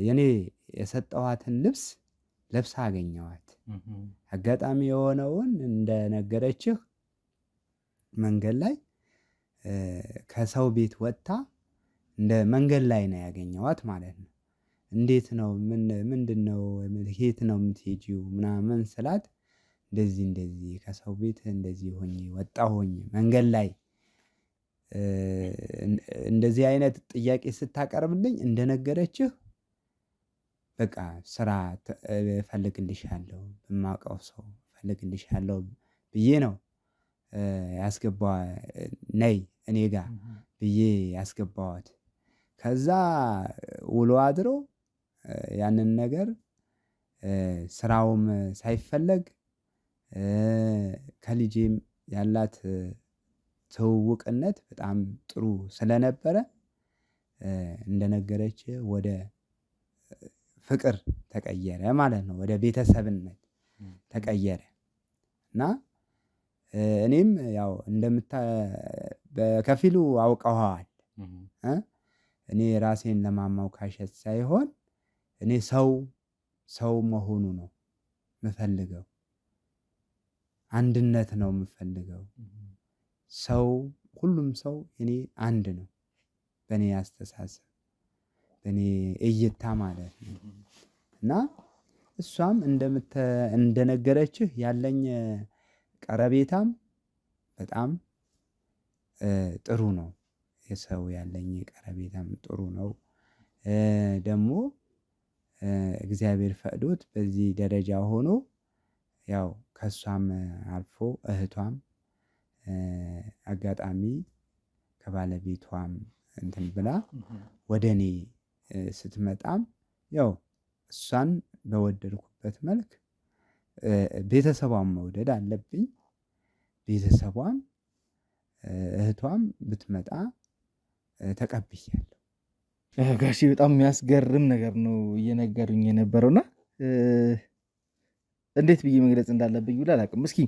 የኔ የሰጠኋትን ልብስ ለብሳ አገኘኋት። አጋጣሚ የሆነውን እንደነገረችህ መንገድ ላይ ከሰው ቤት ወጥታ እንደ መንገድ ላይ ነው ያገኘኋት ማለት ነው። እንዴት ነው ምንድነው የት ነው የምትሄጂው ምናምን ስላት እንደዚህ ከሰው ቤት እንደዚህ ሆኜ ወጣሁኝ መንገድ ላይ እንደዚህ አይነት ጥያቄ ስታቀርብልኝ እንደነገረችህ በቃ ስራ እፈልግልሻለሁ በማውቀው ሰው እፈልግልሻለሁ ብዬ ነው ነይ እኔ ጋር ብዬ ያስገባኋት። ከዛ ውሎ አድሮ ያንን ነገር ስራውም ሳይፈለግ ከልጄም ያላት ትውውቅነት በጣም ጥሩ ስለነበረ እንደነገረች ወደ ፍቅር ተቀየረ ማለት ነው። ወደ ቤተሰብነት ተቀየረ እና እኔም ያው በከፊሉ አውቀኸዋል። እኔ ራሴን ለማሞካሸት ሳይሆን እኔ ሰው መሆኑ ነው የምፈልገው። አንድነት ነው የምፈልገው። ሁሉም ሰው እኔ አንድ ነው በእኔ አስተሳሰብ፣ በእኔ እይታ ማለት ነው። እና እሷም እንደነገረችህ ያለኝ ቀረቤታም በጣም ጥሩ ነው። የሰው ያለኝ ቀረቤታም ጥሩ ነው። ደግሞ እግዚአብሔር ፈቅዶት በዚህ ደረጃ ሆኖ ያው ከእሷም አልፎ እህቷም አጋጣሚ ከባለቤቷም እንትን ብላ ወደ እኔ ስትመጣም ያው እሷን በወደድኩበት መልክ ቤተሰቧን መውደድ አለብኝ። ቤተሰቧም እህቷም ብትመጣ ተቀብያለሁ። ጋሼ በጣም የሚያስገርም ነገር ነው እየነገሩኝ የነበረውና እንዴት ብዬ መግለጽ እንዳለብኝ ብዬ አላውቅም። እስኪ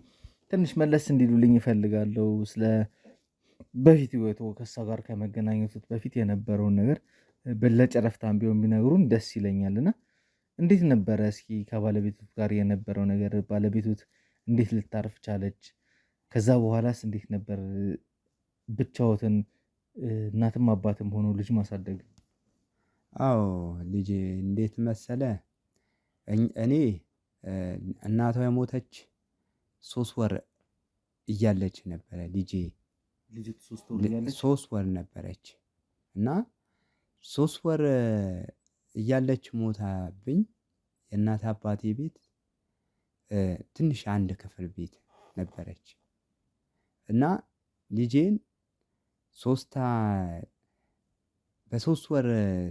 ትንሽ መለስ እንዲሉልኝ እፈልጋለሁ። ስለ በፊት ህይወቱ ከእሷ ጋር ከመገናኘቱት በፊት የነበረውን ነገር ለጨረፍታም ቢሆን ቢነግሩን ደስ ይለኛልና እንዴት ነበረ? እስኪ ከባለቤቱ ጋር የነበረው ነገር፣ ባለቤቱት እንዴት ልታርፍ ቻለች? ከዛ በኋላስ እንዴት ነበር ብቻዎትን እናትም አባትም ሆኖ ልጅ ማሳደግ? አዎ ልጄ እንዴት መሰለ፣ እኔ እናቷ የሞተች 3 ወር እያለች ነበረ ልጄ 3 ወር ነበረች እና 3 ወር እያለች ሞታብኝ። የእናት አባቴ ቤት ትንሽ አንድ ክፍል ቤት ነበረች እና ልጄን በ3 ወር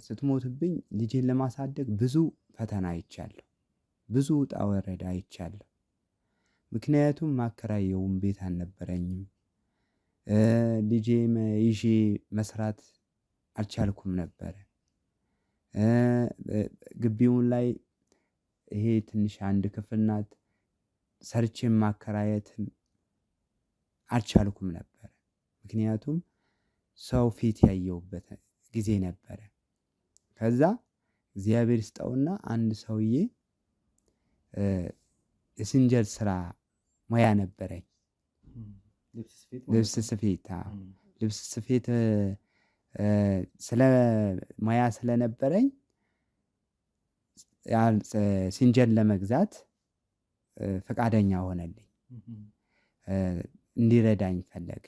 ስትሞትብኝ ልጄን ለማሳደግ ብዙ ፈተና አይቻለሁ። ብዙ ውጣ ወረድ አይቻለሁ። ምክንያቱም ማከራየውም ቤት አልነበረኝም። ልጄም ይዤ መስራት አልቻልኩም ነበረ። ግቢውን ላይ ይሄ ትንሽ አንድ ክፍል ናት። ሰርቼም ማከራየትም አልቻልኩም ነበረ። ምክንያቱም ሰው ፊት ያየሁበት ጊዜ ነበረ። ከዛ እግዚአብሔር ይስጠውና አንድ ሰውዬ የስንጀር ስራ ሙያ ነበረኝ። ልብስ ስፌት ስለ ሙያ ስለነበረኝ ሲንጀር ለመግዛት ፈቃደኛ ሆነልኝ። እንዲረዳኝ ፈለገ።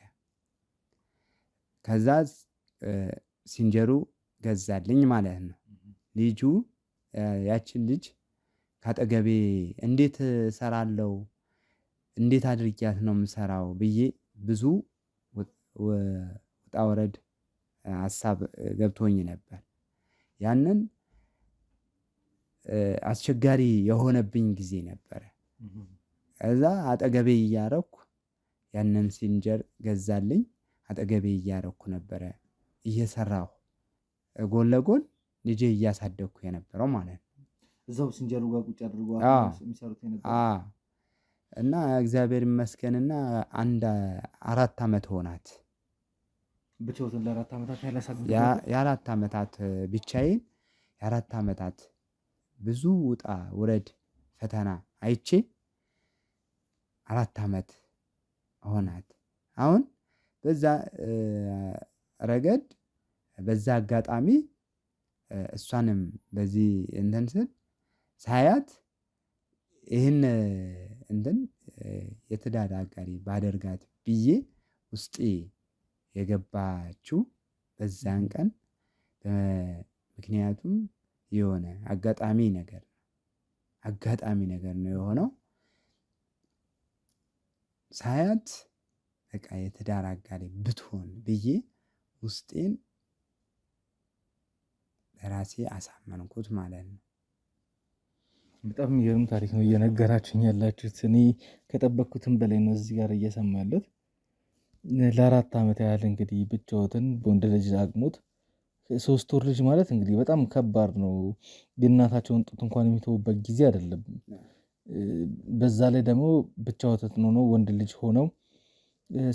ከዛ ሲንጀሩ ገዛልኝ ማለት ነው። ልጁ ያችን ልጅ ካጠገቤ እንዴት እሰራለሁ፣ እንዴት አድርጊያት ነው የምሰራው ብዬ ብዙ ውጣ ወረድ ሀሳብ ገብቶኝ ነበር። ያንን አስቸጋሪ የሆነብኝ ጊዜ ነበረ። ከዛ አጠገቤ እያረኩ ያንን ሲንጀር ገዛልኝ። አጠገቤ እያረኩ ነበረ እየሰራሁ ጎን ለጎን ልጄ እያሳደግኩ የነበረው ማለት ነው። እዛው ሲንጀሩ ጋር ቁጭ አድርገው የሚሰሩት የነበረው እና እግዚአብሔር ይመስገንና 4 ዓመት ሆናት። ብቻውትን ለ4 ዓመታት የ4 ዓመታት ብቻዬን የ4 ዓመታት ብዙ ውጣ ውረድ ፈተና አይቼ 4 ዓመት ሆናት። አሁን በዛ ረገድ በዛ አጋጣሚ እሷንም በዚህ እንትን ስል ሳያት ይህን እንትን የትዳር አጋሪ ባደርጋት ብዬ ውስጤ የገባችው በዛን ቀን ምክንያቱም የሆነ አጋጣሚ ነገር ነው የሆነው። ሳያት በቃ የትዳር አጋሪ ብትሆን ብዬ ውስጤን ለራሴ አሳመንኩት ማለት ነው። በጣም የሚገርም ታሪክ ነው እየነገራችሁኝ ያላችሁት። እኔ ከጠበቅኩትም በላይ ነው እዚህ ጋር እየሰማ ያለሁት። ለ4 ዓመት ያህል እንግዲህ ብቻዎትን በወንድ ልጅ አቅሞት 3 ወር ልጅ ማለት እንግዲህ በጣም ከባድ ነው። የእናታቸውን ጡት እንኳን የሚተውበት ጊዜ አይደለም። በዛ ላይ ደግሞ ብቻዎትን ሆነው ወንድ ልጅ ሆነው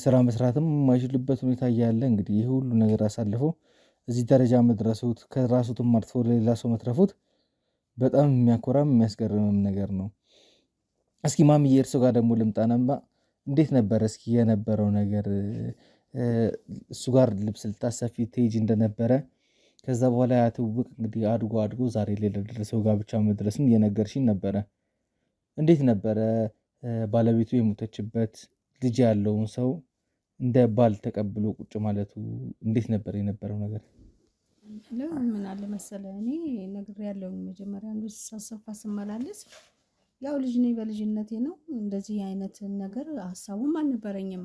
ስራ መስራትም የማይችሉበት ሁኔታ እያለ እንግዲህ ይህ ሁሉ ነገር አሳልፈው እዚህ ደረጃ መድረሱት ከራሱትም አልፎ ለሌላ ሰው መትረፉት በጣም የሚያኮራም የሚያስገርምም ነገር ነው። እስኪ ማሚዬ እርሶ ጋር ደግሞ ልምጣናማ። እንዴት ነበር እስኪ የነበረው ነገር? እሱ ጋር ልብስ ልታሰፊ ትሄጂ እንደነበረ ከዛ በኋላ ያ ትውውቅ እንግዲህ አድጎ ዛሬ ላይ ለደረሰው ጋብቻ መድረስም እየነገርሽኝ ነበረ። እንዴት ነበረ ባለቤቱ የሞተችበት ልጅ ያለውን ሰው እንደ ባል ተቀብሎ ቁጭ ማለቱ እንዴት ነበር የነበረው ነገር? ምን አለ መሰለህ፣ እኔ ነግሬያለሁ መጀመሪያ ሳሰፋ ስመላለስ ያው ልጅ ነኝ፣ በልጅነቴ ነው እንደዚህ አይነት ነገር ሀሳቡም አልነበረኝም።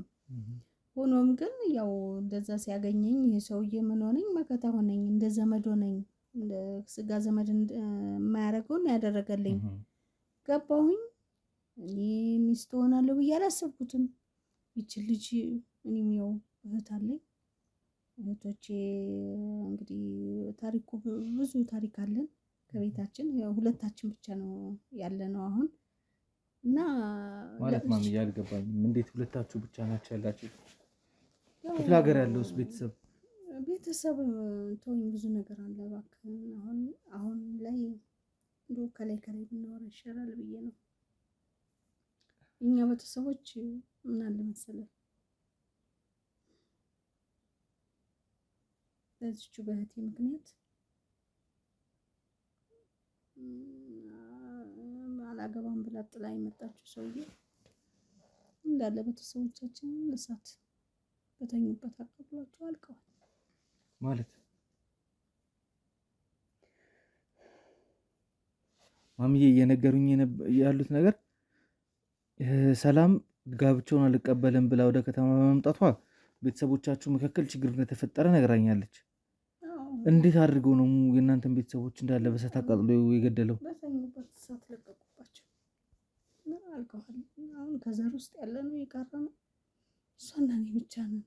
ሆኖም ግን ያው እንደዛ ሲያገኘኝ ይሄ ሰውዬ ምን ሆነኝ መከታ ሆነኝ፣ እንደ ዘመድ ሆነኝ፣ እንደ ስጋ ዘመድ የማያደርገውን ያደረገልኝ። ገባሁኝ። እኔ ሚስት ሆናለሁ ብዬ አላሰብኩትም። ይችል ልጅ እኔም ያው እህት አለኝ። እህቶቼ እንግዲህ ታሪኩ ብዙ ታሪክ አለን ከቤታችን። ያው ሁለታችን ብቻ ነው ያለ ነው አሁን እና ማለት ማሚ አልገባኝም። እንዴት ሁለታችሁ ብቻ ናችሁ ያላችሁ? ክፍለ ሀገር ያለውስ ቤተሰብ ተወኝ፣ ብዙ ነገር አለ እባክህ። አሁን ላይ እንደው ከላይ ብናወራ ይሻላል ብዬ ነው። እኛ ቤተሰቦች ምን አለ መሰለህ፣ በዚቹ በእህቴ ምክንያት አላገባም ብላ ጥላ የመጣችው ሰውዬ እንዳለ ቤተሰቦቻችንን እሳት በተኙበት አቃጥሏቸው አልቀዋል። ማለት ማሚዬ እየነገሩኝ ያሉት ነገር ሰላም ጋብቻውን አልቀበልም ብላ ወደ ከተማ በመምጣቷ ቤተሰቦቻችሁ መካከል ችግር እንደተፈጠረ ነግራኛለች። እንዴት አድርገው ነው የእናንተን ቤተሰቦች እንዳለ በእሳት አቃጥሎ የገደለው? በተኙበት እሳት ለቀቁባቸው አልቀዋል። አሁን ከዘር ውስጥ ያለ ነው የቀረ ነው እሷና እኔ ብቻ ነን።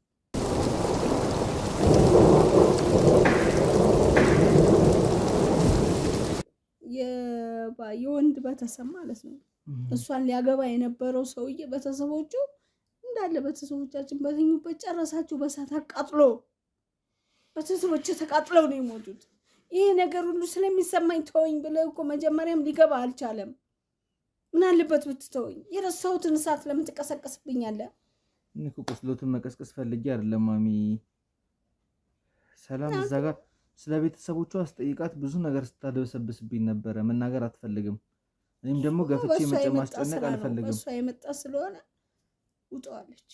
የወንድ ቤተሰብ ማለት ነው። እሷን ሊያገባ የነበረው ሰውዬ ቤተሰቦቹ እንዳለ ቤተሰቦቻችን በተኙበት ጨረሳችሁ በእሳት አቃጥሎ፣ ቤተሰቦች ተቃጥለው ነው የሞቱት። ይሄ ነገር ሁሉ ስለሚሰማኝ ተወኝ ብለህ እኮ መጀመሪያም ሊገባ አልቻለም። ምን አለበት ብትተወኝ? የረሳሁትን እሳት ለምን ትቀሰቀስብኛለህ? እኔ እኮ ቁስሎትን መቀስቀስ ፈልጌ አይደለም ማሚ። ሰላም እዛ ጋር ስለ ቤተሰቦቿ አስጠይቃት ብዙ ነገር ስታደበሰብስብኝ ነበረ። መናገር አትፈልግም። እኔም ደግሞ ገፍቼ ማስጨነቅ አልፈልግም። እሷ የመጣ ስለሆነ ውጠዋለች።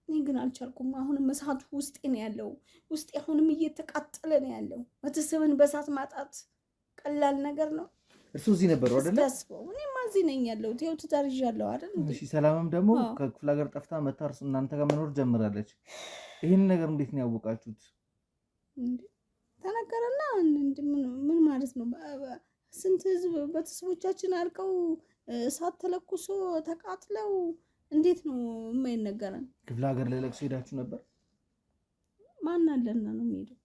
እኔ ግን አልቻልኩም። አሁንም እሳቱ ውስጤ ነው ያለው። ውስጤ አሁንም እየተቃጠለ ነው ያለው። ቤተሰብን በእሳት ማጣት ቀላል ነገር ነው። እርሱ እዚህ ነበሩ አይደለ? እኔማ እዚህ ነኝ ያለሁት። ይኸው ትዳር ይዣለሁ አይደል? እሺ። ሰላምም ደግሞ ከክፍለ ሀገር ጠፍታ መታ እናንተ ጋር መኖር ጀምራለች። ይህን ነገር እንዴት ነው ያወቃችሁት? ተነገረና ምን ማለት ነው? ስንት ህዝብ ቤተሰቦቻችን አልቀው እሳት ተለኩሶ ተቃጥለው እንዴት ነው የማይነገረን? ክፍለ ሀገር ለለቅሶ ሄዳችሁ ነበር? ማን አለና ነው የሚሄደው?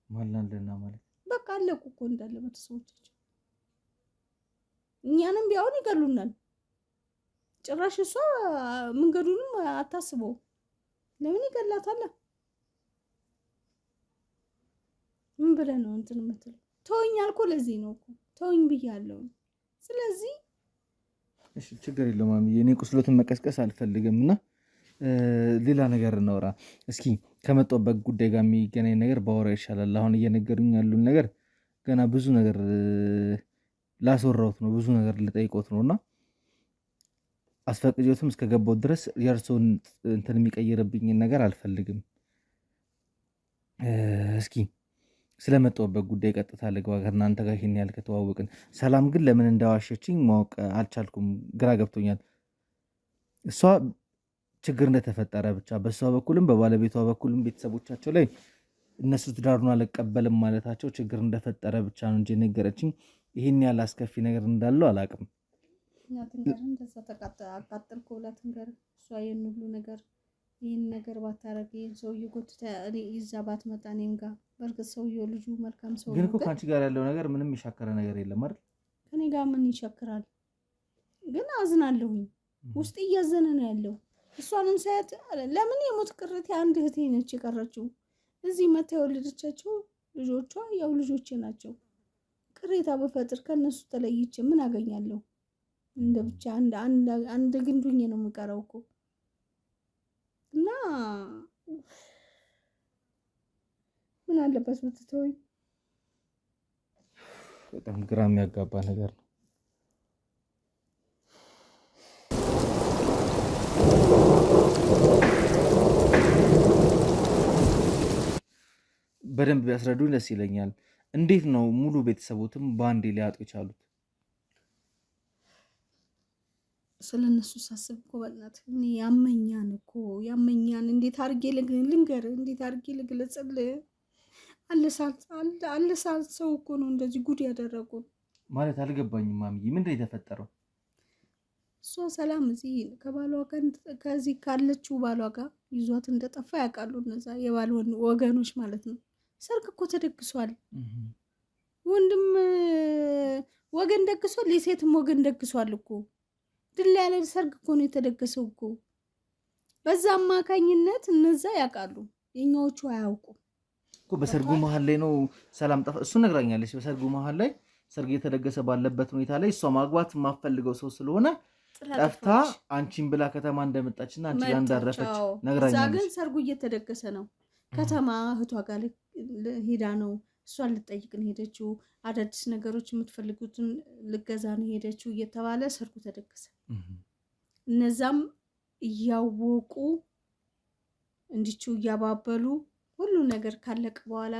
ማን አለና ማለት በቃ አለቁ እኮ እንዳለ ቤተሰቦቻችን። እኛንም ቢያውን ይገሉናል። ጭራሽ እሷ መንገዱንም አታስበው። ለምን ይገላታል? ምን ብለህ ነው እንትን የምትለው? ተወኝ አልኩ። ለዚህ ነው እኮ ተወኝ ብያለሁ። ስለዚህ እሺ ችግር የለውም ማሚዬ፣ እኔ ቁስሎትን መቀስቀስ አልፈልግም እና ሌላ ነገር እናውራ እስኪ። ከመጣሁበት ጉዳይ ጋር የሚገናኝ ነገር ባወራ ይሻላል። አሁን እየነገሩኝ ያሉን ነገር ገና ብዙ ነገር ላስወራሁት ነው፣ ብዙ ነገር ልጠይቆት ነው እና አስፈቅጆትም እስከገባሁት ድረስ የእርሶን እንትን የሚቀይርብኝን ነገር አልፈልግም። እስኪ ስለመጣሁበት ጉዳይ ቀጥታ ልግባ። ከእናንተ ጋር ይሄን ያህል ከተዋወቅን፣ ሰላም ግን ለምን እንዳዋሸችኝ ማወቅ አልቻልኩም። ግራ ገብቶኛል። እሷ ችግር እንደተፈጠረ ብቻ በእሷ በኩልም በባለቤቷ በኩልም ቤተሰቦቻቸው ላይ እነሱ ትዳሩን አልቀበልም ማለታቸው ችግር እንደፈጠረ ብቻ ነው እንጂ ነገረችኝ። ይሄን ያህል አስከፊ ነገር እንዳለው አላውቅም። እንደዛ አቃጥልኩ ብላ ትንገር። እሷ ይህን ሁሉ ነገር ይህን ነገር ባታረግ ይህን ሰውዬ ጎትታ ይዛ ባትመጣ እኔም ጋር በእርግጥ ሰውዬው ልጁ መልካም ሰው ግን እኮ ከአንቺ ጋር ያለው ነገር ምንም የሻከረ ነገር የለም አይደል? ከኔ ጋር ምን ይሻክራል? ግን አዝናለሁኝ። ውስጥ እያዘነ ነው ያለው። እሷንም ሳያት ለምን የሞት ቅርት አንድ እህቴ ነች የቀረችው። እዚህ መታ የወለደቻቸው ልጆቿ ያው ልጆቼ ናቸው። ቅሬታ በፈጥር ከነሱ ተለይቼ ምን አገኛለሁ? እንደ ብቻ አንድ ግንዱኝ ነው የምቀረው እኮ እና ምን አለበት ብትተወኝ። በጣም ግራ የሚያጋባ ነገር ነው። በደንብ ቢያስረዱኝ ደስ ይለኛል። እንዴት ነው ሙሉ ቤተሰቦትም በአንዴ ሊያጡ የቻሉት? ስለነሱ ሳስብ እኮ በእናትህ እኔ ያመኛን እንዴት አድርጌ ልንገር? እንዴት አድርጌ ልግለጽልህ? አለሳል ሰው እኮ ነው እንደዚህ ጉድ ያደረጉን። ማለት አልገባኝም ማሚዬ፣ ምንድን ነው የተፈጠረው? እሷ ሰላም እዚህ ከባሏ ከዚህ ካለችው ባሏ ጋር ይዟት እንደጠፋ ያውቃሉ እነዛ የባል ወገኖች ማለት ነው። ሰርግ እኮ ተደግሷል። ወንድም ወገን ደግሷል፣ የሴትም ወገን ደግሷል እኮ። ድል ያለ ሰርግ እኮ ነው የተደገሰው እኮ። በዛ አማካኝነት እነዛ ያውቃሉ፣ የኛዎቹ አያውቁም እኮ። በሰርጉ መሀል ላይ ነው ሰላም ጠፋ። እሱ ነግራኛለች። በሰርጉ መሀል ላይ ሰርግ የተደገሰ ባለበት ሁኔታ ላይ እሷ ማግባት የማፈልገው ሰው ስለሆነ ጠፍታ አንቺን ብላ ከተማ እንደመጣችና አንቺ ጋር እንዳረፈች ነግራኛለች። እዛ ግን ሰርጉ እየተደገሰ ነው። ከተማ እህቷ ጋር ሄዳ ነው እሷን ልጠይቅ ነው ሄደችው። አዳዲስ ነገሮች የምትፈልጉትን ልገዛ ነው ሄደችው እየተባለ ሰርጉ ተደገሰ። እነዛም እያወቁ እንዲችው እያባበሉ ሁሉ ነገር ካለቀ በኋላ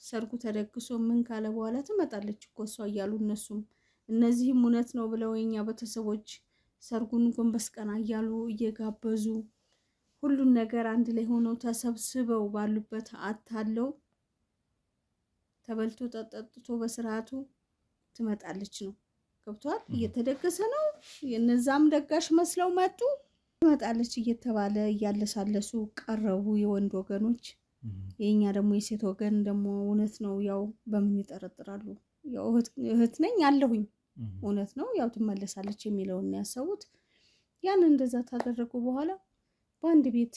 ሰርጉ ተደግሶ ምን ካለ በኋላ ትመጣለች እኮ እሷ እያሉ እነሱም እነዚህም እውነት ነው ብለው የኛ ቤተሰቦች ሰርጉን ጎንበስ ቀና እያሉ እየጋበዙ ሁሉን ነገር አንድ ላይ ሆነው ተሰብስበው ባሉበት አታለው ተበልቶ ተጠጥቶ በስርዓቱ ትመጣለች ነው። ገብቷል? እየተደገሰ ነው። የነዛም ደጋሽ መስለው መጡ። ትመጣለች እየተባለ እያለሳለሱ ቀረቡ የወንድ ወገኖች። የኛ ደግሞ የሴት ወገን ደግሞ እውነት ነው ያው በምን ይጠረጥራሉ? ያው እህት ነኝ አለሁኝ እውነት ነው ያው ትመለሳለች የሚለውን ያሰቡት። ያን እንደዛ ታደረጉ በኋላ በአንድ ቤት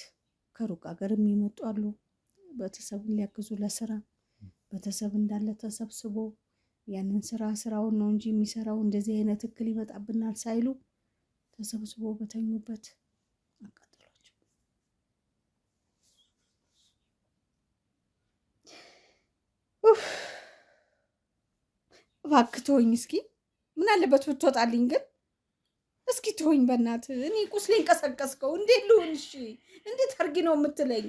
ከሩቅ ሀገር የሚመጡ አሉ። ቤተሰቡን ሊያግዙ ለስራ ቤተሰብ እንዳለ ተሰብስቦ ያንን ስራውን ነው እንጂ የሚሰራው እንደዚህ አይነት እክል ይመጣብናል ሳይሉ ተሰብስቦ በተኙበት አቃጥሏቸው። እባክህ ተወኝ እስኪ። ምን አለበት ብትወጣልኝ ግን? እስኪ ተወኝ በእናትህ። እኔ ቁስሌን ቀሰቀስከው። እንዴት ልሁን? እሺ እንዴት አድርጊ ነው የምትለኝ?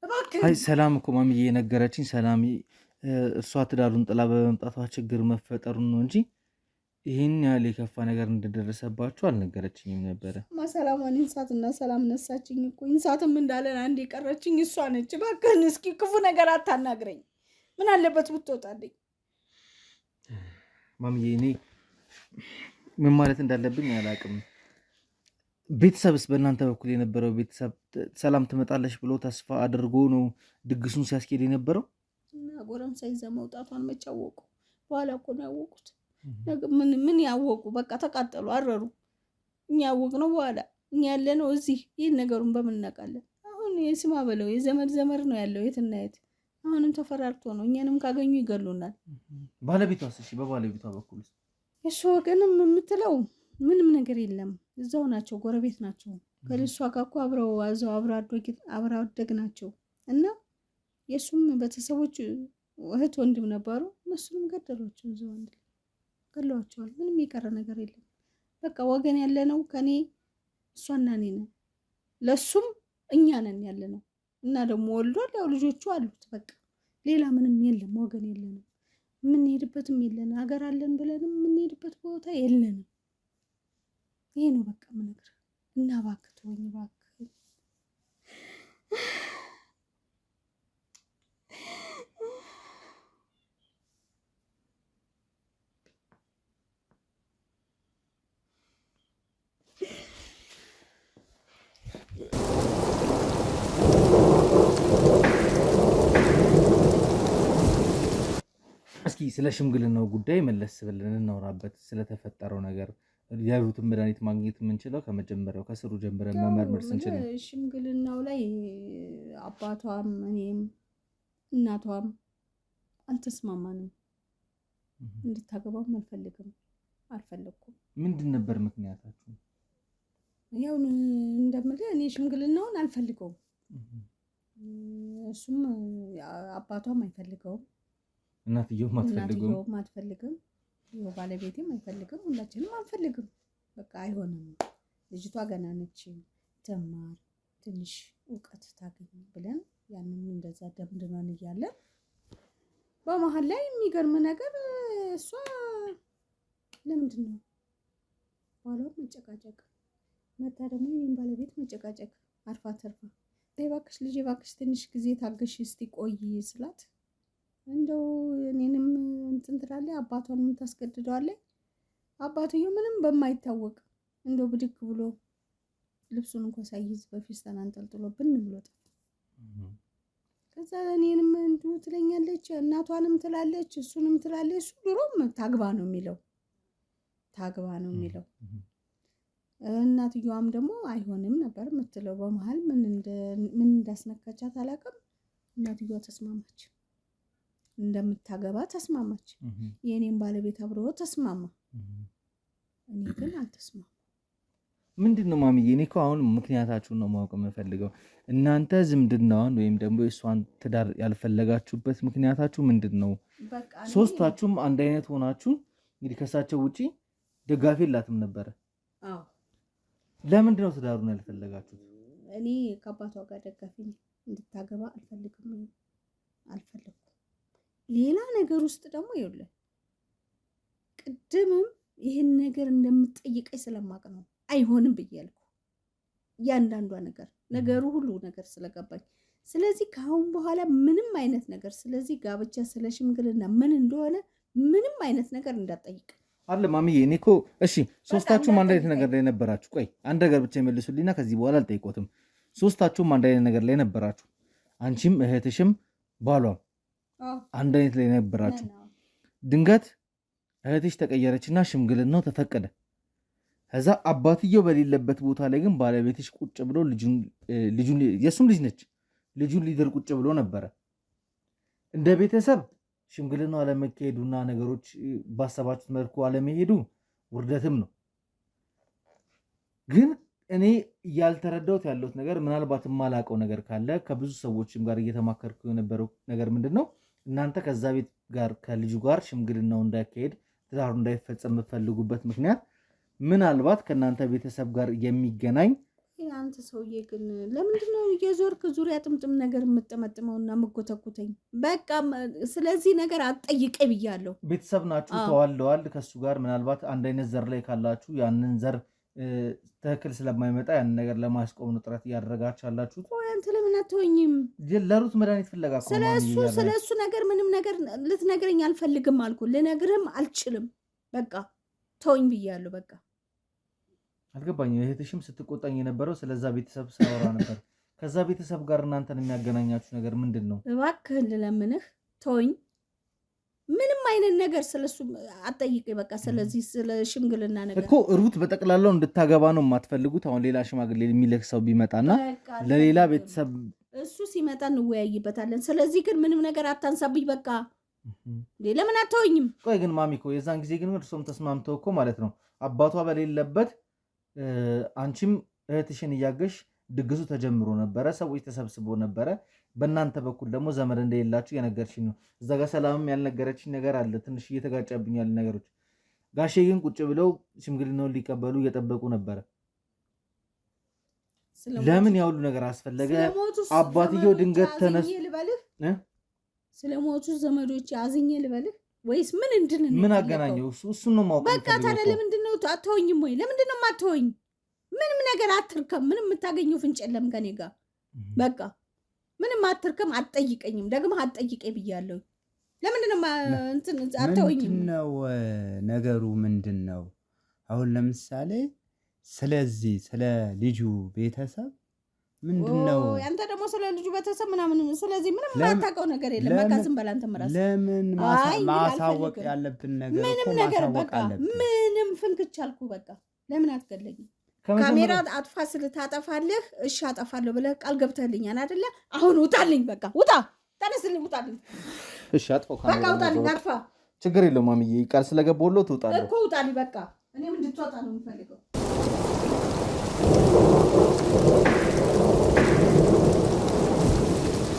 እባክህ። አይ ሰላም እኮ ማሚዬ የነገረችኝ ሰላም እሷ ትዳሩን ጥላ በመምጣቷ ችግር መፈጠሩን ነው እንጂ ይህን ያህል የከፋ ነገር እንደደረሰባቸው አልነገረችኝም ነበረ። ሰላሟን እንሳትና ሰላም ነሳችኝ እኮ። እንሳትም እንዳለን አንድ የቀረችኝ እሷ ነች። እባክህን እስኪ ክፉ ነገር አታናግረኝ። ምን አለበት ብትወጣልኝ? ማምዬ እኔ ምን ማለት እንዳለብኝ አላውቅም። ቤተሰብስ በእናንተ በኩል የነበረው ቤተሰብ ሰላም ትመጣለች ብሎ ተስፋ አድርጎ ነው ድግሱን ሲያስኬድ የነበረው? እና ጎረምሳ ይዛ መውጣቷን መች አወቁ? በኋላ እኮ ነው ያወቁት። ምን ያወቁ? በቃ ተቃጠሉ፣ አረሩ። እኛ ያወቅነው በኋላ። እኛ ያለነው እዚህ። ይህን ነገሩን በምን እናውቃለን? አሁን የስማ በለው የዘመድ ዘመድ ነው ያለው የትና የት። አሁንም ተፈራርቶ ነው። እኛንም ካገኙ ይገሉናል። ባለቤቷስ? እሺ በባለቤቷ በኩል እሱ ወገንም የምትለው ምንም ነገር የለም። እዛው ናቸው፣ ጎረቤት ናቸው። ከልሷ ጋር እኮ አብረው አደግ ናቸው። እና የእሱም ቤተሰቦች እህት ወንድም ነበሩ። እነሱንም ገደሏቸው፣ እዛው አንድ ላይ ገለዋቸዋል። ምንም የቀረ ነገር የለም። በቃ ወገን ያለ ነው ከኔ እሷና እኔ ነን፣ ለሱም እኛ ነን ያለ ነው። እና ደግሞ ወልዷል፣ ያው ልጆቹ አሉት። በቃ ሌላ ምንም የለም፣ ወገን የለንም። የምንሄድበትም የለን፣ ሀገር አለን ብለንም የምንሄድበት ቦታ የለንም። ይሄ ነው በቃ ምንግር እና እባክህ ተወኝ እባክህ። እስኪ ስለ ሽምግልናው ጉዳይ መለስ ብለን እናወራበት። ስለተፈጠረው ነገር ያሉትን መድኃኒት ማግኘት የምንችለው ከመጀመሪያው ከስሩ ጀምረን መመርመር ስንችል ነው። ሽምግልናው ላይ አባቷም እኔም እናቷም አልተስማማንም። እንድታገባም አልፈለኩም። ምንድን ነበር ምክንያታችሁ? ያው እንደምልህ እኔ ሽምግልናውን አልፈልገውም፣ እሱም አባቷም አይፈልገውም፣ እናትየውም አትፈልግም፣ ባለቤቴም አይፈልግም፣ ሁላችንም አንፈልግም። በቃ አይሆንም፣ ልጅቷ ገና ነች፣ ተማር፣ ትንሽ እውቀት ታገኝ ብለን ያንን እንደዛ ደምድመን እያለን በመሀል ላይ የሚገርም ነገር እሷ ለምንድን ነው ባሏን መጨቃጨቅ መታ ደግሞ የኔን ባለቤት መጨቃጨቅ አርፋ ተርፋ እባክሽ ልጄ እባክሽ ትንሽ ጊዜ ታገሽ እስቲ ቆይ ስላት እንደው እኔንም እንትን ትላለች፣ አባቷንም ታስገድደዋለች። አባትየው ምንም በማይታወቅ እንደው ብድግ ብሎ ልብሱን እንኳን ሳይዝ በፊስታን አንጠልጥሎ ብን ብሎ ጠፋ። ከዛ እኔንም እንዲሁ ትለኛለች፣ እናቷንም ትላለች፣ እሱንም ትላለች። እሱ ድሮም ታግባ ነው የሚለው። እናትየዋም ደግሞ አይሆንም ነበር የምትለው። በመሀል ምን እንዳስነካቻት አላውቅም። እናትየዋ ተስማማች፣ እንደምታገባ ተስማማች። የእኔም ባለቤት አብሮ ተስማማ። እኔ ግን አልተስማማ። ምንድን ነው ማሚዬ? እኔ እኮ አሁን ምክንያታችሁን ነው ማወቅ የምፈልገው። እናንተ ዝምድናዋን ወይም ደግሞ የእሷን ትዳር ያልፈለጋችሁበት ምክንያታችሁ ምንድን ነው? ሶስታችሁም አንድ አይነት ሆናችሁ እንግዲህ ከሳቸው ውጪ ደጋፊ የላትም ነበረ። ለምንድን ነው ትዳሩን ያልፈለጋችሁት? እኔ ከአባቷ ጋር ደጋፊ እንድታገባ አልፈልግም። ሌላ ነገር ውስጥ ደግሞ ይኸውልህ ቅድምም ይህን ነገር እንደምትጠይቀኝ ስለማቅ ነው አይሆንም ብያለሁ። እያንዳንዷ ነገሩ ሁሉ ነገር ስለገባኝ፣ ስለዚህ ከአሁን በኋላ ምንም አይነት ነገር ስለዚህ ጋብቻ ስለ ሽምግልና ምን እንደሆነ ምንም አይነት ነገር እንዳትጠይቅ አለ ማሚዬ። እኔ እኮ እሺ ሶስታችሁም አንድ አይነት ነገር ላይ ነበራችሁ። ቆይ አንድ ነገር ብቻ ይመልሱልኝና ከዚህ በኋላ አልጠይቆትም። ሶስታችሁም አንድ አይነት ነገር ላይ ነበራችሁ። አንቺም እህትሽም ባሏም አንድ አይነት ላይ ነበራችሁ። ድንገት እህትሽ ተቀየረችና ሽምግልናው ተፈቀደ። ከዛ አባትየው በሌለበት ቦታ ላይ ግን ባለቤትሽ ቁጭ ብሎ ልጁን የሱም ልጅ ነች፣ ልጁን ሊድር ቁጭ ብሎ ነበረ። እንደ ቤተሰብ ሽምግልናው አለመካሄዱና ነገሮች ባሰባችሁት መልኩ አለመሄዱ ውርደትም ነው። ግን እኔ ያልተረዳሁት ያለሁት ነገር ምናልባት የማላውቀው ነገር ካለ ከብዙ ሰዎችም ጋር እየተማከርኩ የነበረው ነገር ምንድን ነው፣ እናንተ ከዛ ቤት ጋር ከልጁ ጋር ሽምግልናው እንዳይካሄድ ትዳሩ እንዳይፈጸም የምትፈልጉበት ምክንያት ምናልባት ከእናንተ ቤተሰብ ጋር የሚገናኝ። አንተ ሰውዬ ግን ለምንድን ነው የዞርክ ዙሪያ ጥምጥም ነገር የምጠመጥመውና የምጎተኩተኝ? በቃ ስለዚህ ነገር አትጠይቀኝ ብያለሁ። ቤተሰብ ናችሁ፣ ተዋልደዋል። ከሱ ጋር ምናልባት አንድ አይነት ዘር ላይ ካላችሁ ያንን ዘር ትክክል ስለማይመጣ ያን ነገር ለማስቆም ነው ጥረት እያደረጋችሁ ያላችሁት። ቆይ አንተ ለምን አትወኝም? ለሩት መድኃኒት ፍለጋ ስለሱ ነገር ምንም ነገር ልትነግረኝ አልፈልግም አልኩ። ልነግርህም አልችልም። በቃ ተወኝ ብያለሁ። በቃ አልገባኝም። እህትሽም ስትቆጣኝ የነበረው ስለዛ ቤተሰብ ሳወራ ነበር። ከዛ ቤተሰብ ጋር እናንተን የሚያገናኛችሁ ነገር ምንድን ነው? እባክህን ልለምንህ ተወኝ። ምንም አይነት ነገር ስለሱ አትጠይቀኝ። በቃ ስለዚህ ስለ ሽምግልና ነገር እኮ ሩት በጠቅላላው እንድታገባ ነው የማትፈልጉት። አሁን ሌላ ሽማግሌ የሚልክ ሰው ቢመጣና ለሌላ ቤተሰብ እሱ ሲመጣ እንወያይበታለን። ስለዚህ ግን ምንም ነገር አታንሳብኝ። በቃ ለምን አትወኝም? ቆይ ግን ማሚኮ የዛን ጊዜ ግን እርሶም ተስማምተው እኮ ማለት ነው አባቷ በሌለበት አንቺም እህትሽን እያገሽ ድግሱ ተጀምሮ ነበረ። ሰዎች ተሰብስቦ ነበረ። በእናንተ በኩል ደግሞ ዘመድ እንደሌላችሁ የነገርሽኝ ነው። እዛ ጋር ሰላምም ያልነገረችኝ ነገር አለ። ትንሽ እየተጋጨብኝ ያሉ ነገሮች። ጋሼ ግን ቁጭ ብለው ሽምግልናውን ሊቀበሉ እየጠበቁ ነበረ። ለምን ያውሉ ነገር አስፈለገ? አባትየው ድንገት ተነሱ። ስለሞቱ ዘመዶች አዝኜ ልበልህ ወይስ ምን እንድን ምን አገናኘው? እሱን ነው ማውቀው። በቃ ታዲያ ለምንድን ነው አትወኝም ወይ? ለምንድን ነው የማትወኝ? ምንም ነገር አትርከም። ምንም የምታገኘው ፍንጭ የለም ከኔ ጋር። በቃ ምንም አትርከም። አትጠይቀኝም ደግሞ አትጠይቀኝ ብያለሁ። ለምንድን ነው እንትን አትወኝም? ምንድነው ነገሩ? ምንድን ነው አሁን ለምሳሌ ስለዚህ ስለ ልጁ ቤተሰብ ምንድነው? አንተ ደግሞ ስለ ልጁ ቤተሰብ ምናምን ስለዚህ ምንም የማታውቀው ነገር የለም። በቃ ዝም በል አንተ መራስ። ለምን ማሳወቅ ያለብን ነገር ምንም ነገር በቃ ምንም ፍንክች አልኩ። በቃ ለምን አትገለኝም? ካሜራ አጥፋ ስልታጠፋለህ እሺ አጠፋለሁ ብለህ ቃል ገብተህልኛል አይደለ? አሁን ውጣልኝ። በቃ ውጣ፣ ተነስልኝ፣ ውጣልኝ። እሺ አጥፋው፣ ካሜራ በቃ ውጣልኝ፣ አጥፋ። ችግር የለውም ማሚዬ፣ ቃል ስለገባሁልህ ትውጣለህ እኮ። ውጣልኝ በቃ። እኔም እንድትወጣ ነው የምፈልገው።